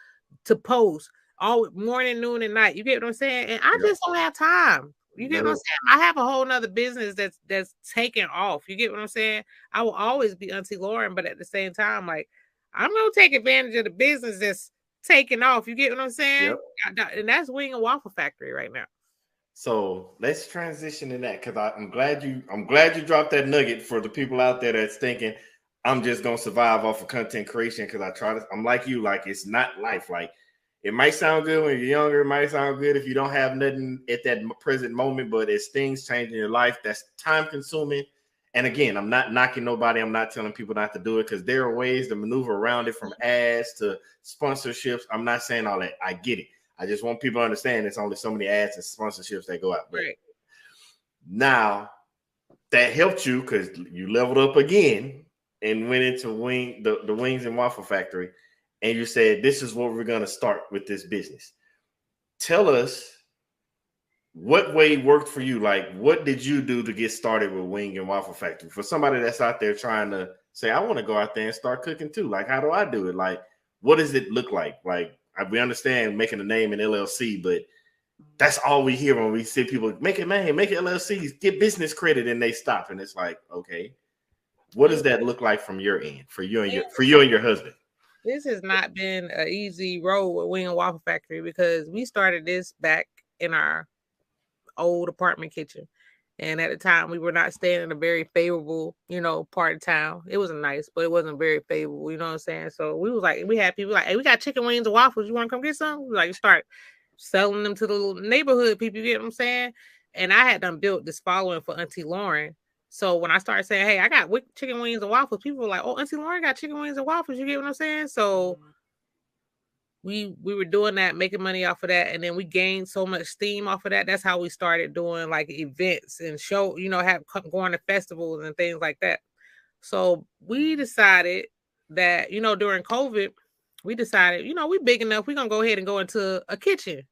to post all morning, noon, and night. You get what I'm saying? And I just don't have time. You get what I'm saying? I have a whole nother business that's taking off. You get what I'm saying? I will always be Auntie Lauren, but at the same time, like, I'm gonna take advantage of the business that's taking off. You get what I'm saying? Yep. And that's Wing and Waffle Factory right now.
So let's transition to that, because I'm glad you dropped that nugget for the people out there that's thinking I'm just gonna survive off of content creation. Because I'm like you, like, it's not life. Like, it might sound good when you're younger, it might sound good if you don't have nothing at that present moment, but as things change in your life, that's time consuming. And again, I'm not knocking nobody. I'm not telling people not to do it, because there are ways to maneuver around it, from ads to sponsorships. I'm not saying all that. I get it. I just want people to understand it's only so many ads and sponsorships that go out. Right. Now, that helped you because you leveled up again and went into the Wings and Waffle Factory, and you said, this is what we're going to start with this business. Tell us what way worked for you. Like, what did you do to get started with Wing and Waffle Factory? For somebody that's out there trying to say, I want to go out there and start cooking too. Like, how do I do it? Like, what does it look like? Like, we understand making a name in LLC, but that's all we hear when we see people make it LLCs, get business credit, and they stop. And it's like, okay, what does that look like from your end for you and your husband?
This has not been an easy road with Wing and Waffle Factory, because we started this back in our old apartment kitchen. And at the time, we were not staying in a very favorable, part of town. It wasn't nice, but it wasn't very favorable. You know what I'm saying? So we was like, we had people like, hey, we got chicken wings and waffles. You want to come get some? We like, start selling them to the little neighborhood people. You get what I'm saying? And I had done built this following for Auntie Lauren. So when I started saying, hey, I got chicken wings and waffles, people were like, oh, Auntie Lauren got chicken wings and waffles. You get what I'm saying? So we were doing that, making money off of that, and then we gained so much steam off of that. That's how we started doing like events and show, going to festivals and things like that. So we decided that, during COVID, we decided, we big enough, we're gonna go ahead and go into a kitchen.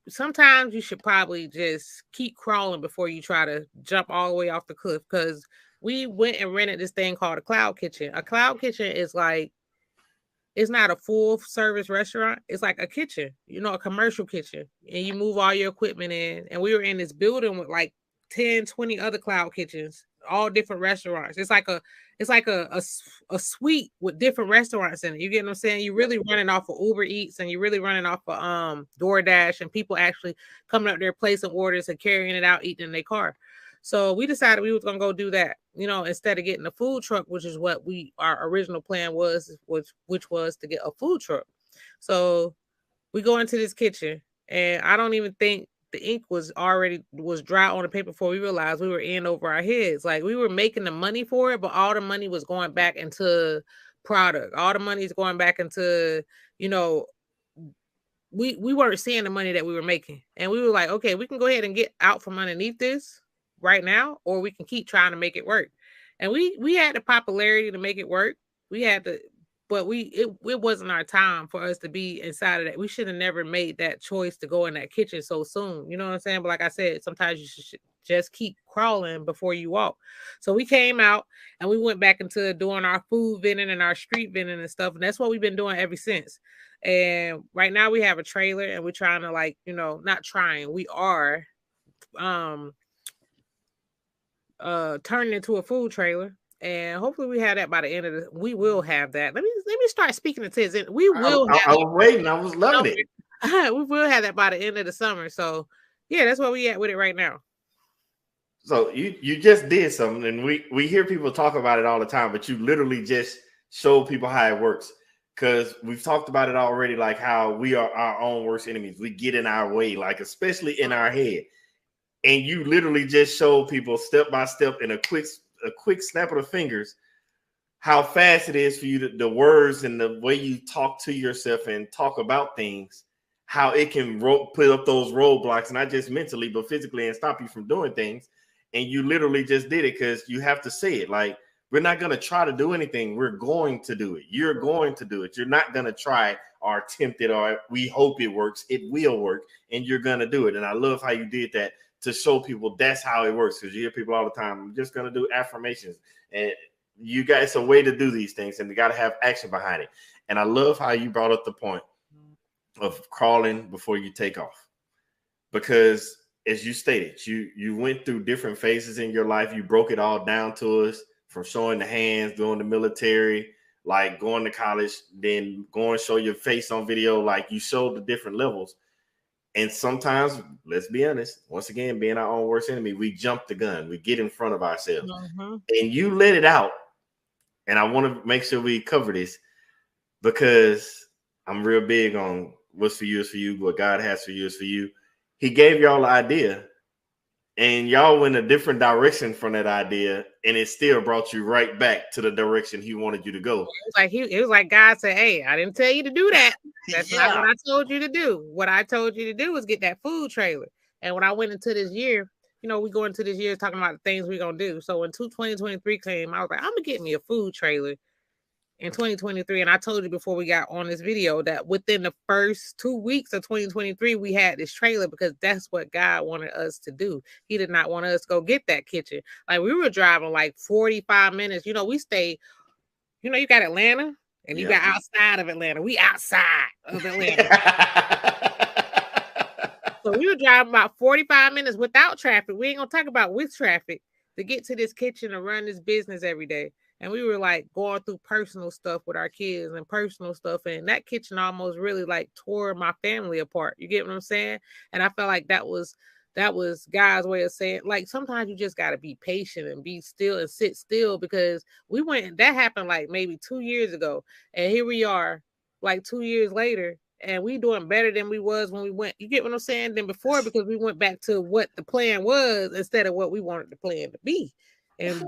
Sometimes you should probably just keep crawling before you try to jump all the way off the cliff, because we went and rented this thing called a cloud kitchen. A cloud kitchen is like, it's not a full service restaurant. It's like a kitchen, a commercial kitchen. And you move all your equipment in. And we were in this building with like 10, 20 other cloud kitchens, all different restaurants. It's like a suite with different restaurants in it. You get what I'm saying? You're really running off of Uber Eats, and you're really running off of DoorDash, and people actually coming up there placing orders and carrying it out, eating in their car. So we decided we was going to go do that, instead of getting a food truck, which is what our original plan was, which was to get a food truck. So we go into this kitchen, and I don't even think the ink was dry on the paper before we realized we were in over our heads. Like, we were making the money for it, but all the money was going back into product. All the money is going back into, we weren't seeing the money that we were making. And we were like, okay, we can go ahead and get out from underneath this right now, or we can keep trying to make it work. And we had the popularity to make it work. We had to, but it wasn't our time for us to be inside of that. We should have never made that choice to go in that kitchen so soon. You know what I'm saying? But like I said, sometimes you should just keep crawling before you walk. So we came out and we went back into doing our food vending and our street vending and stuff. And that's what we've been doing ever since. And right now we have a trailer, and we're trying to not trying, we are turning into a food trailer, and hopefully we have that by the end of we will have that. Let me start speaking to Tiz. We will
I was waiting. I was loving it.
We will have that by the end of the summer. So yeah, that's where we at with it right now.
So you just did something, and we hear people talk about it all the time, but you literally just showed people how it works. Because we've talked about it already, like how we are our own worst enemies. We get in our way, like especially in our head. And you literally just showed people step by step in a quick snap of the fingers how fast it is for you to, the words and the way you talk to yourself and talk about things, how it can put up those roadblocks, not just mentally, but physically, and stop you from doing things. And you literally just did it because you have to say it. Like, we're not going to try to do anything. We're going to do it. You're going to do it. You're not going to try or attempt it or we hope it works. It will work, and you're going to do it. And I love how you did that to show people that's how it works, because you hear people all the time, I'm just going to do affirmations. And you got, it's a way to do these things, and you got to have action behind it. And I love how you brought up the point of crawling before you take off, because as you stated, you went through different phases in your life. You broke it all down to us, from showing the hands, doing the military, like going to college, then going show your face on video. Like, you showed the different levels. And sometimes, let's be honest, once again, being our own worst enemy, we jump the gun. We get in front of ourselves. And you let it out. And I want to make sure we cover this, because I'm real big on what's for you is for you. What God has for you is for you. He gave y'all the idea, and y'all went a different direction from that idea, and it still brought you right back to the direction he wanted you to go.
It was like God said, "Hey, I didn't tell you to do that. That's not what I told you to do. What I told you to do was get that food trailer." And when I went into this year, you know, we go into this year talking about the things we're gonna do. So when 2023 came, I was like, I'm gonna get me a food trailer in 2023. And I told you before we got on this video that within the first 2 weeks of 2023, we had this trailer, because that's what God wanted us to do. He did not want us to go get that kitchen. Like, we were driving like 45 minutes. You know, we stay, you know, you got Atlanta and you got outside of Atlanta. We outside of Atlanta. So we were driving about 45 minutes without traffic. We ain't gonna talk about with traffic to get to this kitchen and run this business every day. And we were like going through personal stuff with our kids and personal stuff. And that kitchen almost really like tore my family apart. You get what I'm saying? And I felt like that was God's way of saying, like, sometimes you just got to be patient and be still and sit still, because that happened like maybe 2 years ago. And here we are like 2 years later, and we doing better than we was when we went. You get what I'm saying? Than before, because we went back to what the plan was instead of what we wanted the plan to be. And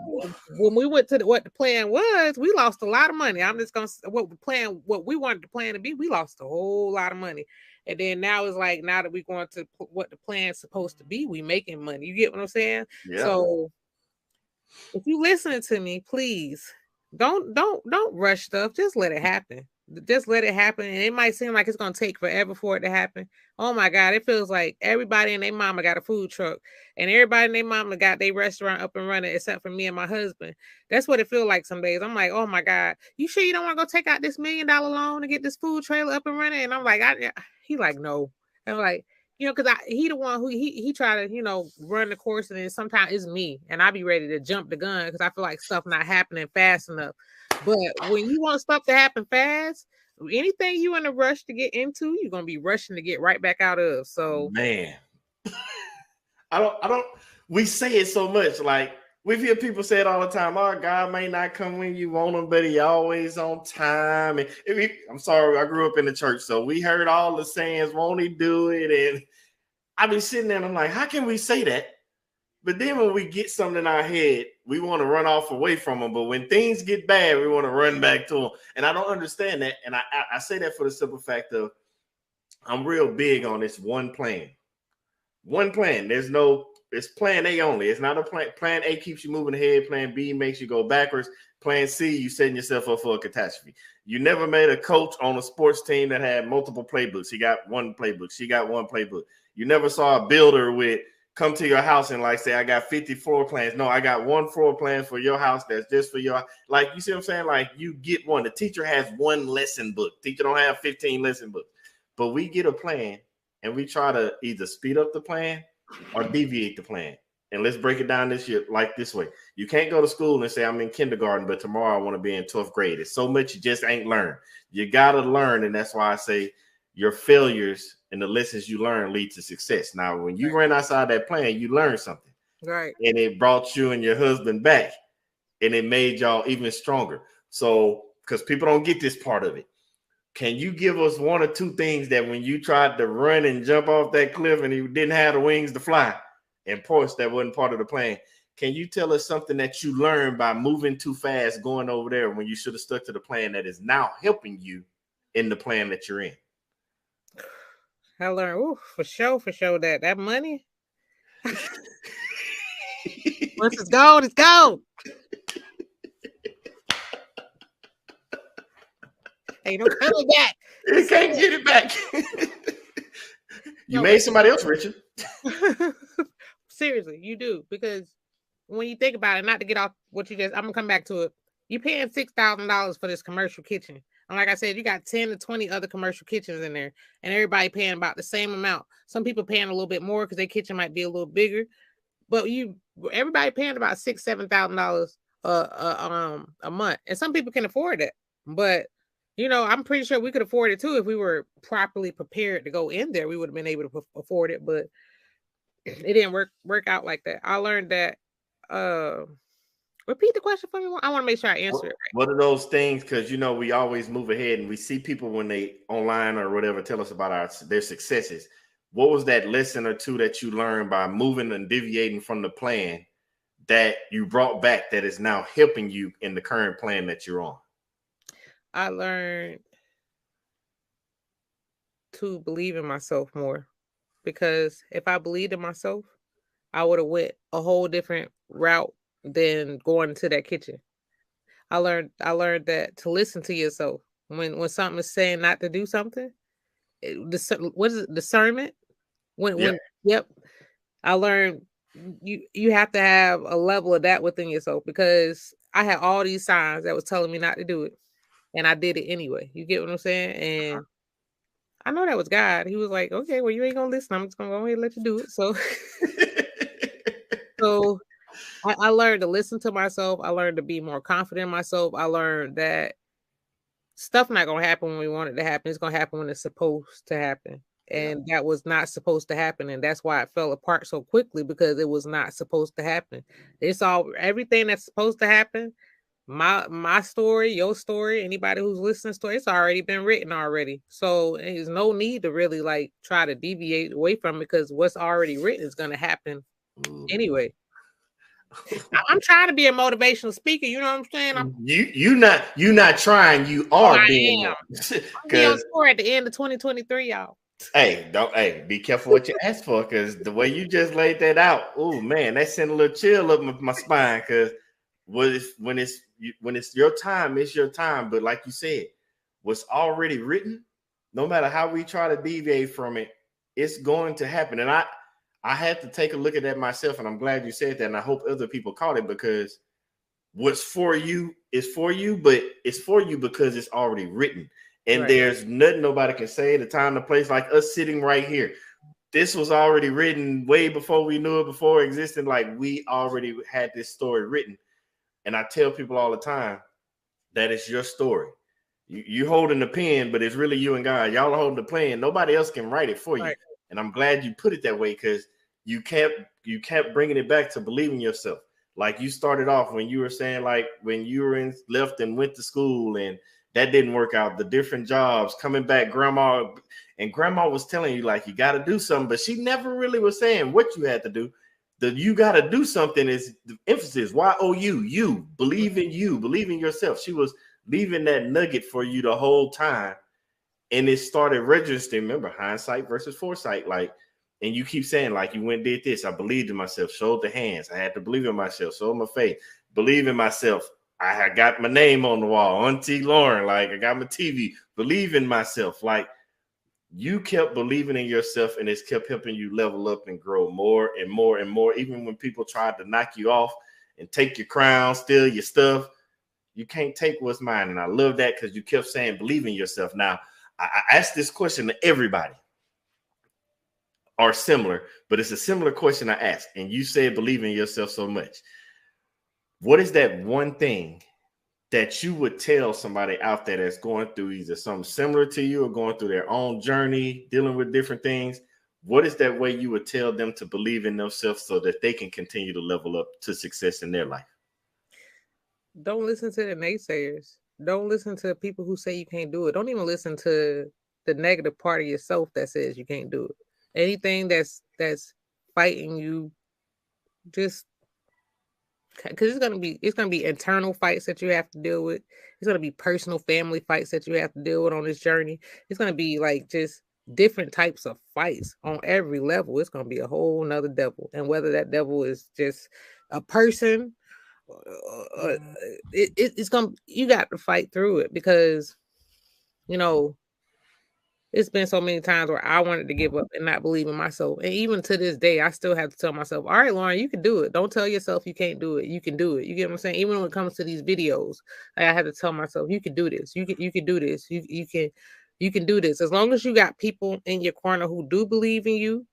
when we went to what the plan was, we lost a lot of money. I'm just gonna say what we wanted the plan to be. We lost a whole lot of money. And then now it's like, now that we're going to what the plan's supposed to be, we making money. You get what I'm saying? Yeah. So if you listening to me, please don't rush stuff. Just let it happen. Just let it happen. And it might seem like it's going to take forever for it to happen. Oh my God. It feels like everybody and their mama got a food truck, and everybody and their mama got their restaurant up and running, except for me and my husband. That's what it feels like some days. I'm like, oh my God, you sure you don't want to go take out this $1 million loan to get this food trailer up and running? And I'm like, he like, no. And I'm like, you know, because he the one who he try to, you know, run the course, and then sometimes it's me, and I be ready to jump the gun because I feel like stuff not happening fast enough. But when you want stuff to happen fast, anything you in a rush to get into, you're gonna be rushing to get right back out of. So,
man, I don't. We say it so much. Like, we hear people say it all the time. Oh, God may not come when you want him, but he always on time. And I'm sorry, I grew up in the church, so we heard all the sayings. Won't he do it? And I be sitting there and I'm like, how can we say that? But then when we get something in our head, we want to run off away from them. But when things get bad, we want to run back to them. And I don't understand that. And I say that for the simple fact of, I'm real big on this one plan. One plan. It's plan A only. It's not a plan. Plan A keeps you moving ahead. Plan B makes you go backwards. Plan C, you setting yourself up for a catastrophe. You never made a coach on a sports team that had multiple playbooks. He got one playbook. She got one playbook. You never saw a builder with come to your house and like say, I got 50 floor plans. No, I got one floor plan for your house. That's just for your, like, you see what I'm saying? Like, you get one. The teacher has one lesson book. Teacher don't have 15 lesson books. But we get a plan and we try to either speed up the plan or deviate the plan. And let's break it down this year like this way. You can't go to school and say, I'm in kindergarten, but tomorrow I want to be in 12th grade. It's so much you just ain't learned. You got to learn. And that's why I say your failures and the lessons you learn lead to success. Now, when you ran outside that plan, you learned something.
Right.
And it brought you and your husband back. And it made y'all even stronger. So, because people don't get this part of it. Can you give us one or two things that when you tried to run and jump off that cliff and you didn't have the wings to fly, and of course that wasn't part of the plan, Can you tell us something that you learned by moving too fast, going over there when you should have stuck to the plan that is now helping you in the plan that you're in?
I learned, for sure that money. Once it's gone, it's gone. Ain't no coming back.
You can't get it back. You made somebody else richer.
Seriously, you do. Because when you think about it, not to get off what I'm gonna come back to it. You're paying $6,000 for this commercial kitchen. And like I said, you got 10 to 20 other commercial kitchens in there, and everybody paying about the same amount. Some people paying a little bit more because their kitchen might be a little bigger, but everybody paying about $6,000-$7,000 a month, and some people can afford it. But I'm pretty sure we could afford it too if we were properly prepared to go in there. We would have been able to afford it, but it didn't work out like that. I learned that. Repeat the question for me. I want to make sure I answer it right.
What are those things? Because we always move ahead, and we see people when they online or whatever tell us about their successes. What was that lesson or two that you learned by moving and deviating from the plan that you brought back that is now helping you in the current plan that you're on?
I learned to believe in myself more, because if I believed in myself, I would have went a whole different route than going to that kitchen. I learned that to listen to yourself when something is saying not to do something. What is it? Discernment. Yep. I learned you have to have a level of that within yourself, because I had all these signs that was telling me not to do it, and I did it anyway. You get what I'm saying? And I know that was God. He was like, okay, well, you ain't gonna listen. I'm just gonna go ahead and let you do it. So I learned to listen to myself. I learned to be more confident in myself. I learned that stuff not gonna happen when we want it to happen. It's gonna happen when it's supposed to happen. And that was not supposed to happen. And that's why it fell apart so quickly, because it was not supposed to happen. Everything that's supposed to happen. My story, your story, anybody who's listening to it, it's already been written already. So there's no need to really try to deviate away from it, because what's already written is going to happen anyway. I'm trying to be a motivational speaker. You know what I'm saying?
You're not trying. You are being.
I'm being on tour at the end of 2023, y'all.
Hey, be careful what you ask for, because the way you just laid that out, oh man, that sent a little chill up my spine. Because when it's your time, it's your time. But like you said, what's already written, no matter how we try to deviate from it, it's going to happen. And I had to take a look at that myself, and I'm glad you said that. And I hope other people caught it, because what's for you is for you, but it's for you because it's already written. And There's nothing nobody can say, the time, the place, like us sitting right here. This was already written way before we knew it, before it existed. Like, we already had this story written. And I tell people all the time that it's your story. You holding the pen, but it's really you and God. Y'all are holding the pen. Nobody else can write it for you. And I'm glad you put it that way, because you kept bringing it back to believing yourself. Like you started off when you were saying, like when you were left and went to school and that didn't work out, the different jobs, coming back, grandma was telling you, like, you got to do something, but she never really was saying what you had to do. You got to do something is the emphasis. You believe in yourself. She was leaving that nugget for you the whole time. And it started registering. Remember, hindsight versus foresight. And you keep saying, like, you went and did this. I believed in myself, showed the hands. I had to believe in myself, showed my faith, believe in myself. I had got my name on the wall, Auntie Lauren. Like, I got my TV, believe in myself. Like, you kept believing in yourself, and it's kept helping you level up and grow more and more and more. Even when people tried to knock you off and take your crown, steal your stuff, you can't take what's mine. And I love that, because you kept saying, believe in yourself. Now, I asked this question to everybody, or similar, but it's a similar question I asked. And you said, believe in yourself so much. What is that one thing that you would tell somebody out there that's going through either something similar to you or going through their own journey, dealing with different things? What is that way you would tell them to believe in themselves so that they can continue to level up to success in their life?
Don't listen to the naysayers. Don't listen to people who say you can't do it. Don't even listen to the negative part of yourself that says you can't do it. Anything that's fighting you, just because it's gonna be internal fights that you have to deal with. It's gonna be personal family fights that you have to deal with on this journey. It's gonna be like just different types of fights on every level. It's gonna be a whole nother devil, and whether that devil is just a person, it's gonna you got to fight through it because you know. It's been so many times where I wanted to give up and not believe in myself. And even to this day, I still have to tell myself, all right, Lauren, you can do it. Don't tell yourself you can't do it. You can do it. You get what I'm saying? Even when it comes to these videos, I have to tell myself, you can do this. You can do this. You can do this. As long as you got people in your corner who do believe in you,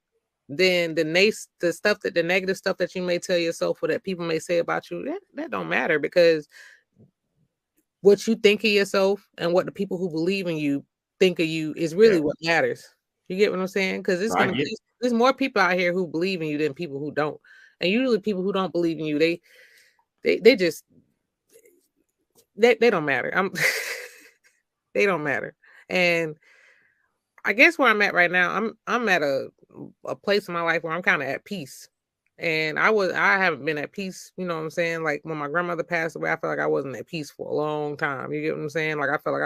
then the negative stuff that you may tell yourself or that people may say about you, that don't matter because what you think of yourself and what the people who believe in you think of you is really what matters. You get what I'm saying? Because there's more people out here who believe in you than people who don't. And usually people who don't believe in you, they just they don't matter. They don't matter. And I guess where I'm at right now, I'm at a place in my life where I'm kind of at peace. And I haven't been at peace, you know what I'm saying? Like when my grandmother passed away, I felt like I wasn't at peace for a long time. You get what I'm saying? Like I felt like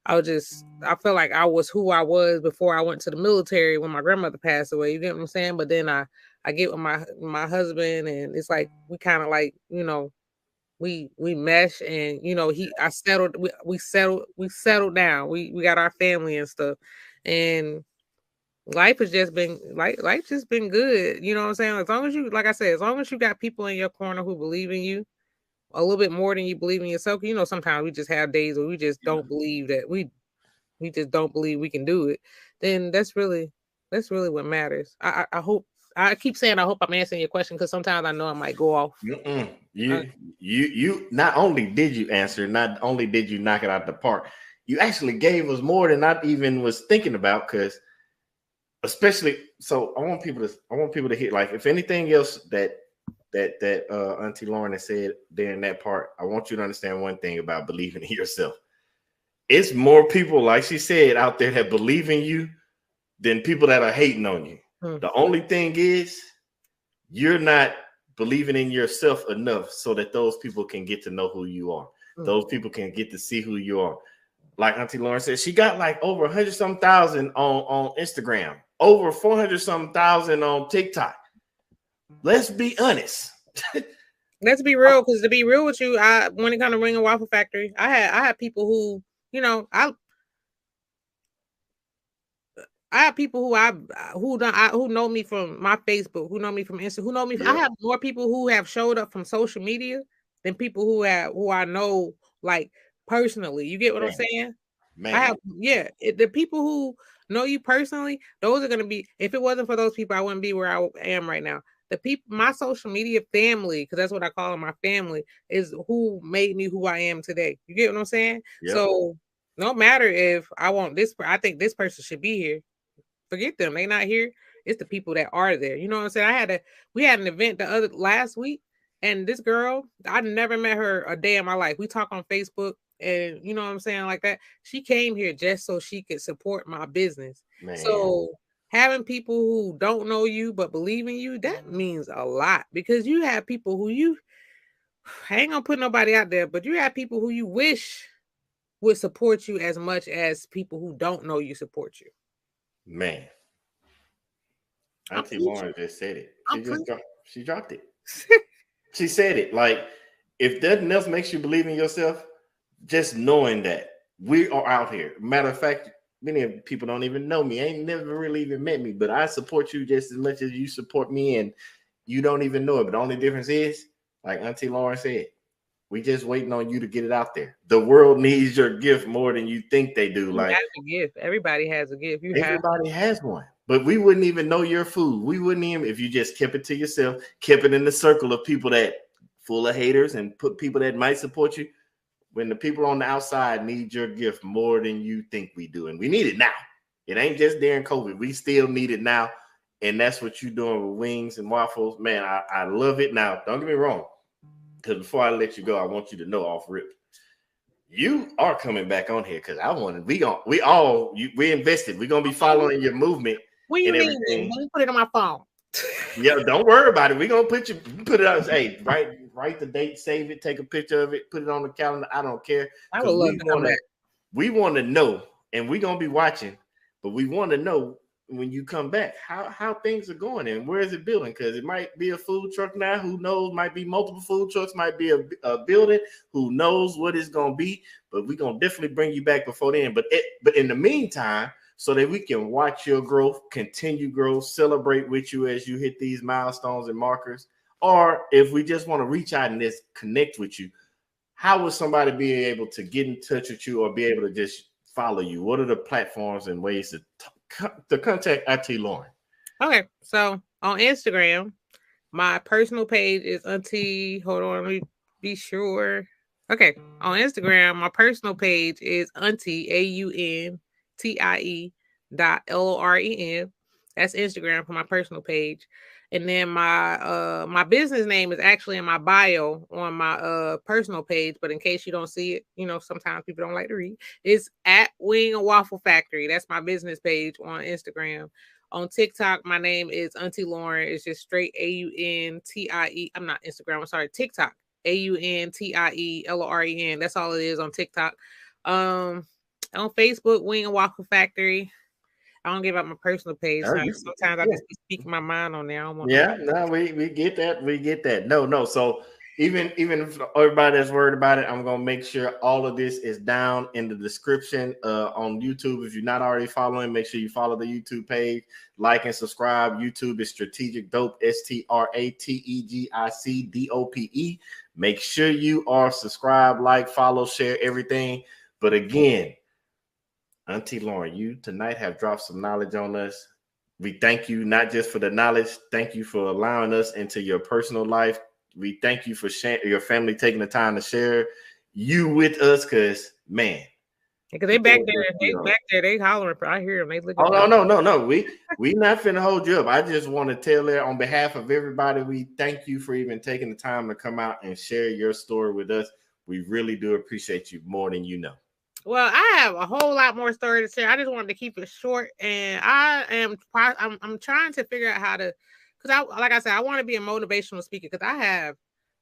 I felt like I was who I was before I went to the military when my grandmother passed away. You get what I'm saying? But then I get with my husband and it's like, we kind of like, you know, we mesh and, you know, we settled down. We got our family and stuff. And life just been good. You know what I'm saying? As long as you, like I said, as long as you got people in your corner who believe in you, a little bit more than you believe in yourself. You know, sometimes we just have days where we just don't believe that we just don't believe we can do it. Then that's really what matters. I hope I keep saying I hope I'm answering your question because sometimes I know I might go off.
You not only did you answer, not only did you knock it out the park, you actually gave us more than I even was thinking about. Because especially, so I want people to hit, like, if anything else that Auntie Lauren has said during that part, I want you to understand one thing about believing in yourself. It's more people, like she said, out there that believe in you than people that are hating on you. The only thing is you're not believing in yourself enough so that those people can get to know who you are. Those people can get to see who you are. Like Auntie Lauren said, she got like over 100-some thousand on Instagram, over 400-some thousand on TikTok. Let's be honest.
Let's be real, because to be real with you, when it comes to Ring and Waffle Factory, I had people who, you know, I have people who know me from my Facebook, who know me from Insta, who know me. Yeah. I have more people who have showed up from social media than people who I know like personally. You get what I'm saying? Man. I have, the people who know you personally, those are gonna be. If it wasn't for those people, I wouldn't be where I am right now. The people, my social media family, because that's what I call them, my family, is who made me who I am today. You get what I'm saying? Yep. So no matter if I want this, I think this person should be here. Forget them. They not here. It's the people that are there. You know what I'm saying? We had an event last week, and this girl, I never met her a day in my life. We talk on Facebook, and you know what I'm saying, like that. She came here just so she could support my business. Man. So having people who don't know you but believe in you, that means a lot, because you have people who I ain't gonna put nobody out there, but you have people who you wish would support you as much as people who don't know you support you.
Man, Auntie Lauren just said it. She dropped it. She said it. Like, if nothing else makes you believe in yourself, just knowing that we are out here. Matter of fact, many people don't even know me. Ain't never really even met me, but I support you just as much as you support me, and you don't even know it. But the only difference is, like Auntie Lauren said, we just waiting on you to get it out there. The world needs your gift more than you think they do. Like,
you have a gift. Everybody has a gift.
Everybody has one. But we wouldn't even know your food. We wouldn't even, if you just kept it to yourself, kept it in the circle of people that full of haters and put people that might support you. When the people on the outside need your gift more than you think we do. And we need it now. It ain't just during COVID. We still need it now. And that's what you're doing with Wings and Waffles. Man, I love it. Now, don't get me wrong. Because before I let you go, I want you to know off rip, you are coming back on here, because we invested. We're gonna be following your movement.
What do you mean? Let me put it on my phone.
Yeah, don't worry about it. We're gonna put it out. Hey, right write the date, save it, take a picture of it, put it on the calendar. I don't care.
I would love to come back.
We want to know, and we're gonna be watching, but we want to know when you come back how things are going and where is it building, because it might be a food truck now, who knows, might be multiple food trucks, might be a building, who knows what it's gonna be, but we're gonna definitely bring you back before then. But in the meantime, so that we can watch your growth, continue growth, celebrate with you as you hit these milestones and markers, or if we just want to reach out and just connect with you, how would somebody be able to get in touch with you or be able to just follow you? What are the platforms and ways to contact Auntie Lauren?
Okay, so on Instagram, my personal page is Auntie. Hold on, let me be sure. Okay, on Instagram, my personal page is Auntie AUNTIE.LOREN. That's Instagram for my personal page. And then my business name is actually in my bio on my personal page, but in case you don't see it, you know, sometimes people don't like to read. It's at Wing and Waffle Factory. That's my business page on Instagram. On TikTok, my name is Auntie Lauren. It's just straight AUNTIE. I'm not Instagram. I'm sorry, TikTok. AUNTIELOREN. That's all it is on TikTok. On Facebook, Wing and Waffle Factory. I don't give out my personal page. So sometimes I just be speaking my mind on there.
We get that. We get that. No. So even if everybody that's worried about it, I'm gonna make sure all of this is down in the description on YouTube. If you're not already following, make sure you follow the YouTube page, like and subscribe. YouTube is Strategic Dope, STRATEGICDOPE. Make sure you are subscribed, like, follow, share everything. But again, Auntie Lauren, you tonight have dropped some knowledge on us. We thank you not just for the knowledge. Thank you for allowing us into your personal life. We thank you for your family taking the time to share you with us, because, man.
Because they back there. They hollering. I hear them. They looking.
Oh, no. We not finna hold you up. I just want to tell there on behalf of everybody, we thank you for even taking the time to come out and share your story with us. We really do appreciate you more than you know.
Well, I have a whole lot more story to share. I just wanted to keep it short, and I'm trying to figure out how to, because like I said, I want to be a motivational speaker, because I have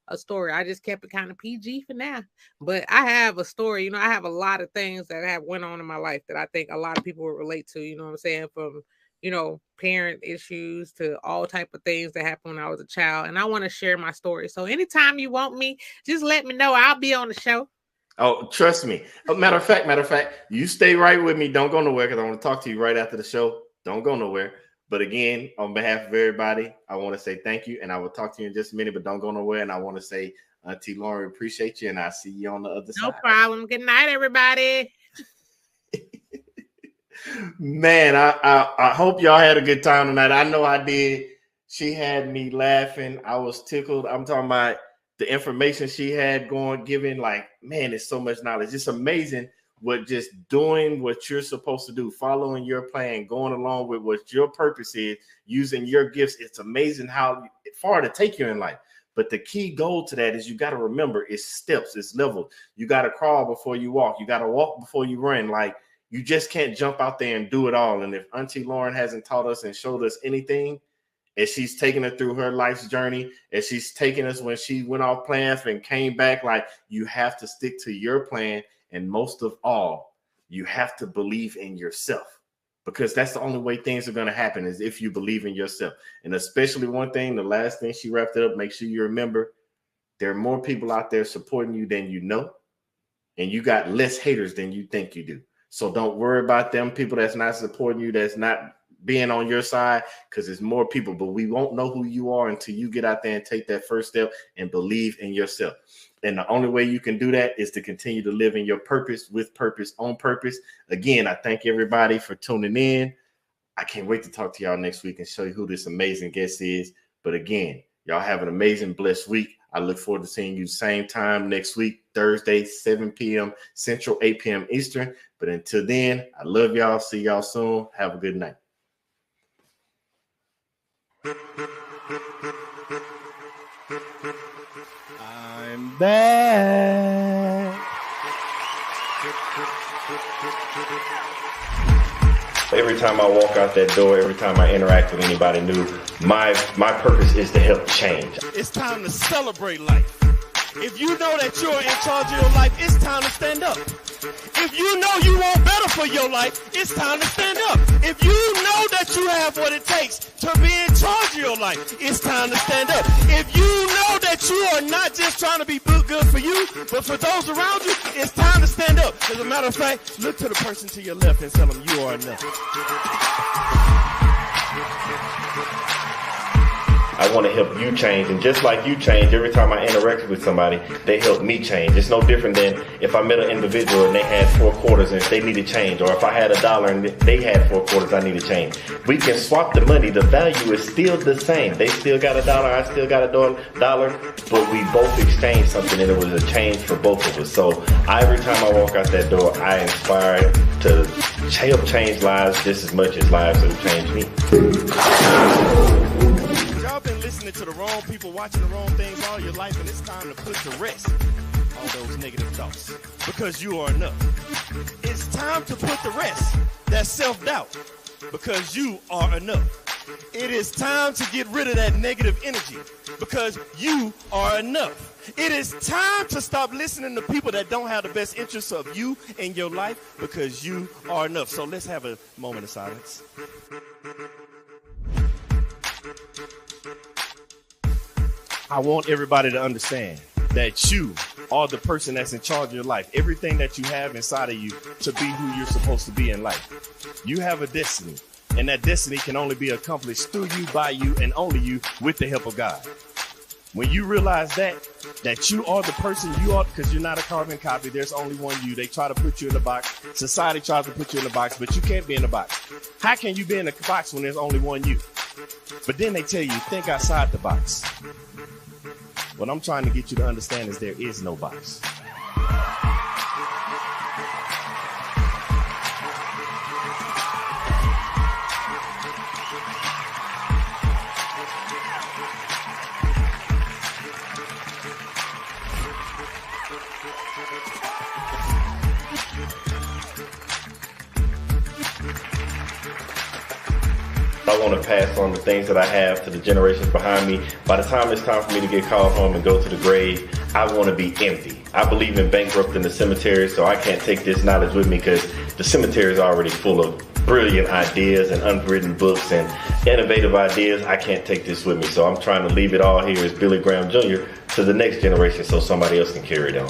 a story. I just kept it kind of PG for now, but I have a story. You know, I have a lot of things that have went on in my life that I think a lot of people will relate to. You know what I'm saying? From, you know, parent issues to all type of things that happened when I was a child, and I want to share my story. So anytime you want me, just let me know. I'll be on the show.
Oh, trust me. Matter of fact, you stay right with me. Don't go nowhere, because I want to talk to you right after the show. Don't go nowhere. But again, on behalf of everybody, I want to say thank you, and I will talk to you in just a minute, but don't go nowhere. And I want to say, Auntie Lauren, appreciate you, and I'll see you on the other side.
No problem. Good night, everybody.
Man, I hope y'all had a good time tonight. I know I did. She had me laughing. I was tickled. I'm talking about the information she had giving, like, man, it's so much knowledge. It's amazing what just doing what you're supposed to do, following your plan, going along with what your purpose is, using your gifts. It's amazing how far to take you in life. But the key goal to that is you got to remember it's steps, it's levels. You got to crawl before you walk. You got to walk before you run. Like, you just can't jump out there and do it all. And if Auntie Lauren hasn't taught us and showed us anything, as she's taking us through her life's journey, as she's taking us when she went off plans and came back, like, you have to stick to your plan. And most of all, you have to believe in yourself, because that's the only way things are going to happen, is if you believe in yourself. And especially one thing, the last thing she wrapped it up, make sure you remember there are more people out there supporting you than you know, and you got less haters than you think you do. So don't worry about them people that's not supporting you, that's not being on your side, because there's more people, but we won't know who you are until you get out there and take that first step and believe in yourself. And the only way you can do that is to continue to live in your purpose, with purpose, on purpose. Again, I thank everybody for tuning in. I can't wait to talk to y'all next week and show you who this amazing guest is. But again, y'all have an amazing, blessed week. I look forward to seeing you same time next week, Thursday, 7 p.m. Central, 8 p.m. Eastern. But until then, I love y'all. See y'all soon. Have a good night.
I'm back.
Every time I walk out that door, every time I interact with anybody new, my purpose is to help change.
It's time to celebrate life. If you know that you're in charge of your life, it's time to stand up. If you know you want better for your life, it's time to stand up. If you know that you have what it takes to be in charge of your life, it's time to stand up. If you know that you are not just trying to be good for you, but for those around you, it's time to stand up. As a matter of fact, look to the person to your left and tell them you are enough.
I want to help you change, and just like you change, every time I interact with somebody, they help me change. It's no different than if I met an individual and they had 4 quarters and they need to change, or if I had $1 and they had 4 quarters, I need to change. We can swap the money. The value is still the same. They still got $1, I still got $1, but we both exchanged something, and it was a change for both of us. So every time I walk out that door, I inspire to help change lives just as much as lives have changed me.
Y'all been listening to the wrong people, watching the wrong things all your life, and it's time to put to rest all those negative thoughts, because you are enough. It's time to put to rest that self-doubt, because you are enough. It is time to get rid of that negative energy, because you are enough. It is time to stop listening to people that don't have the best interests of you in your life, because you are enough. So let's have a moment of silence. I want everybody to understand that you are the person that's in charge of your life. Everything that you have inside of you to be who you're supposed to be in life. You have a destiny, and that destiny can only be accomplished through you, by you, and only you, with the help of God. When you realize that you are the person you are, because you're not a carbon copy, there's only one you. They try to put you in a box. Society tries to put you in a box, but you can't be in a box. How can you be in a box when there's only one you? But then they tell you, think outside the box. What I'm trying to get you to understand is there is no box.
I want to pass on the things that I have to the generations behind me. By the time it's time for me to get called home and go to the grave, I want to be empty. I believe in bankrupting the cemetery, so I can't take this knowledge with me, because the cemetery is already full of brilliant ideas and unwritten books and innovative ideas. I can't take this with me, so I'm trying to leave it all here as Billy Graham Jr. to the next generation so somebody else can carry it on.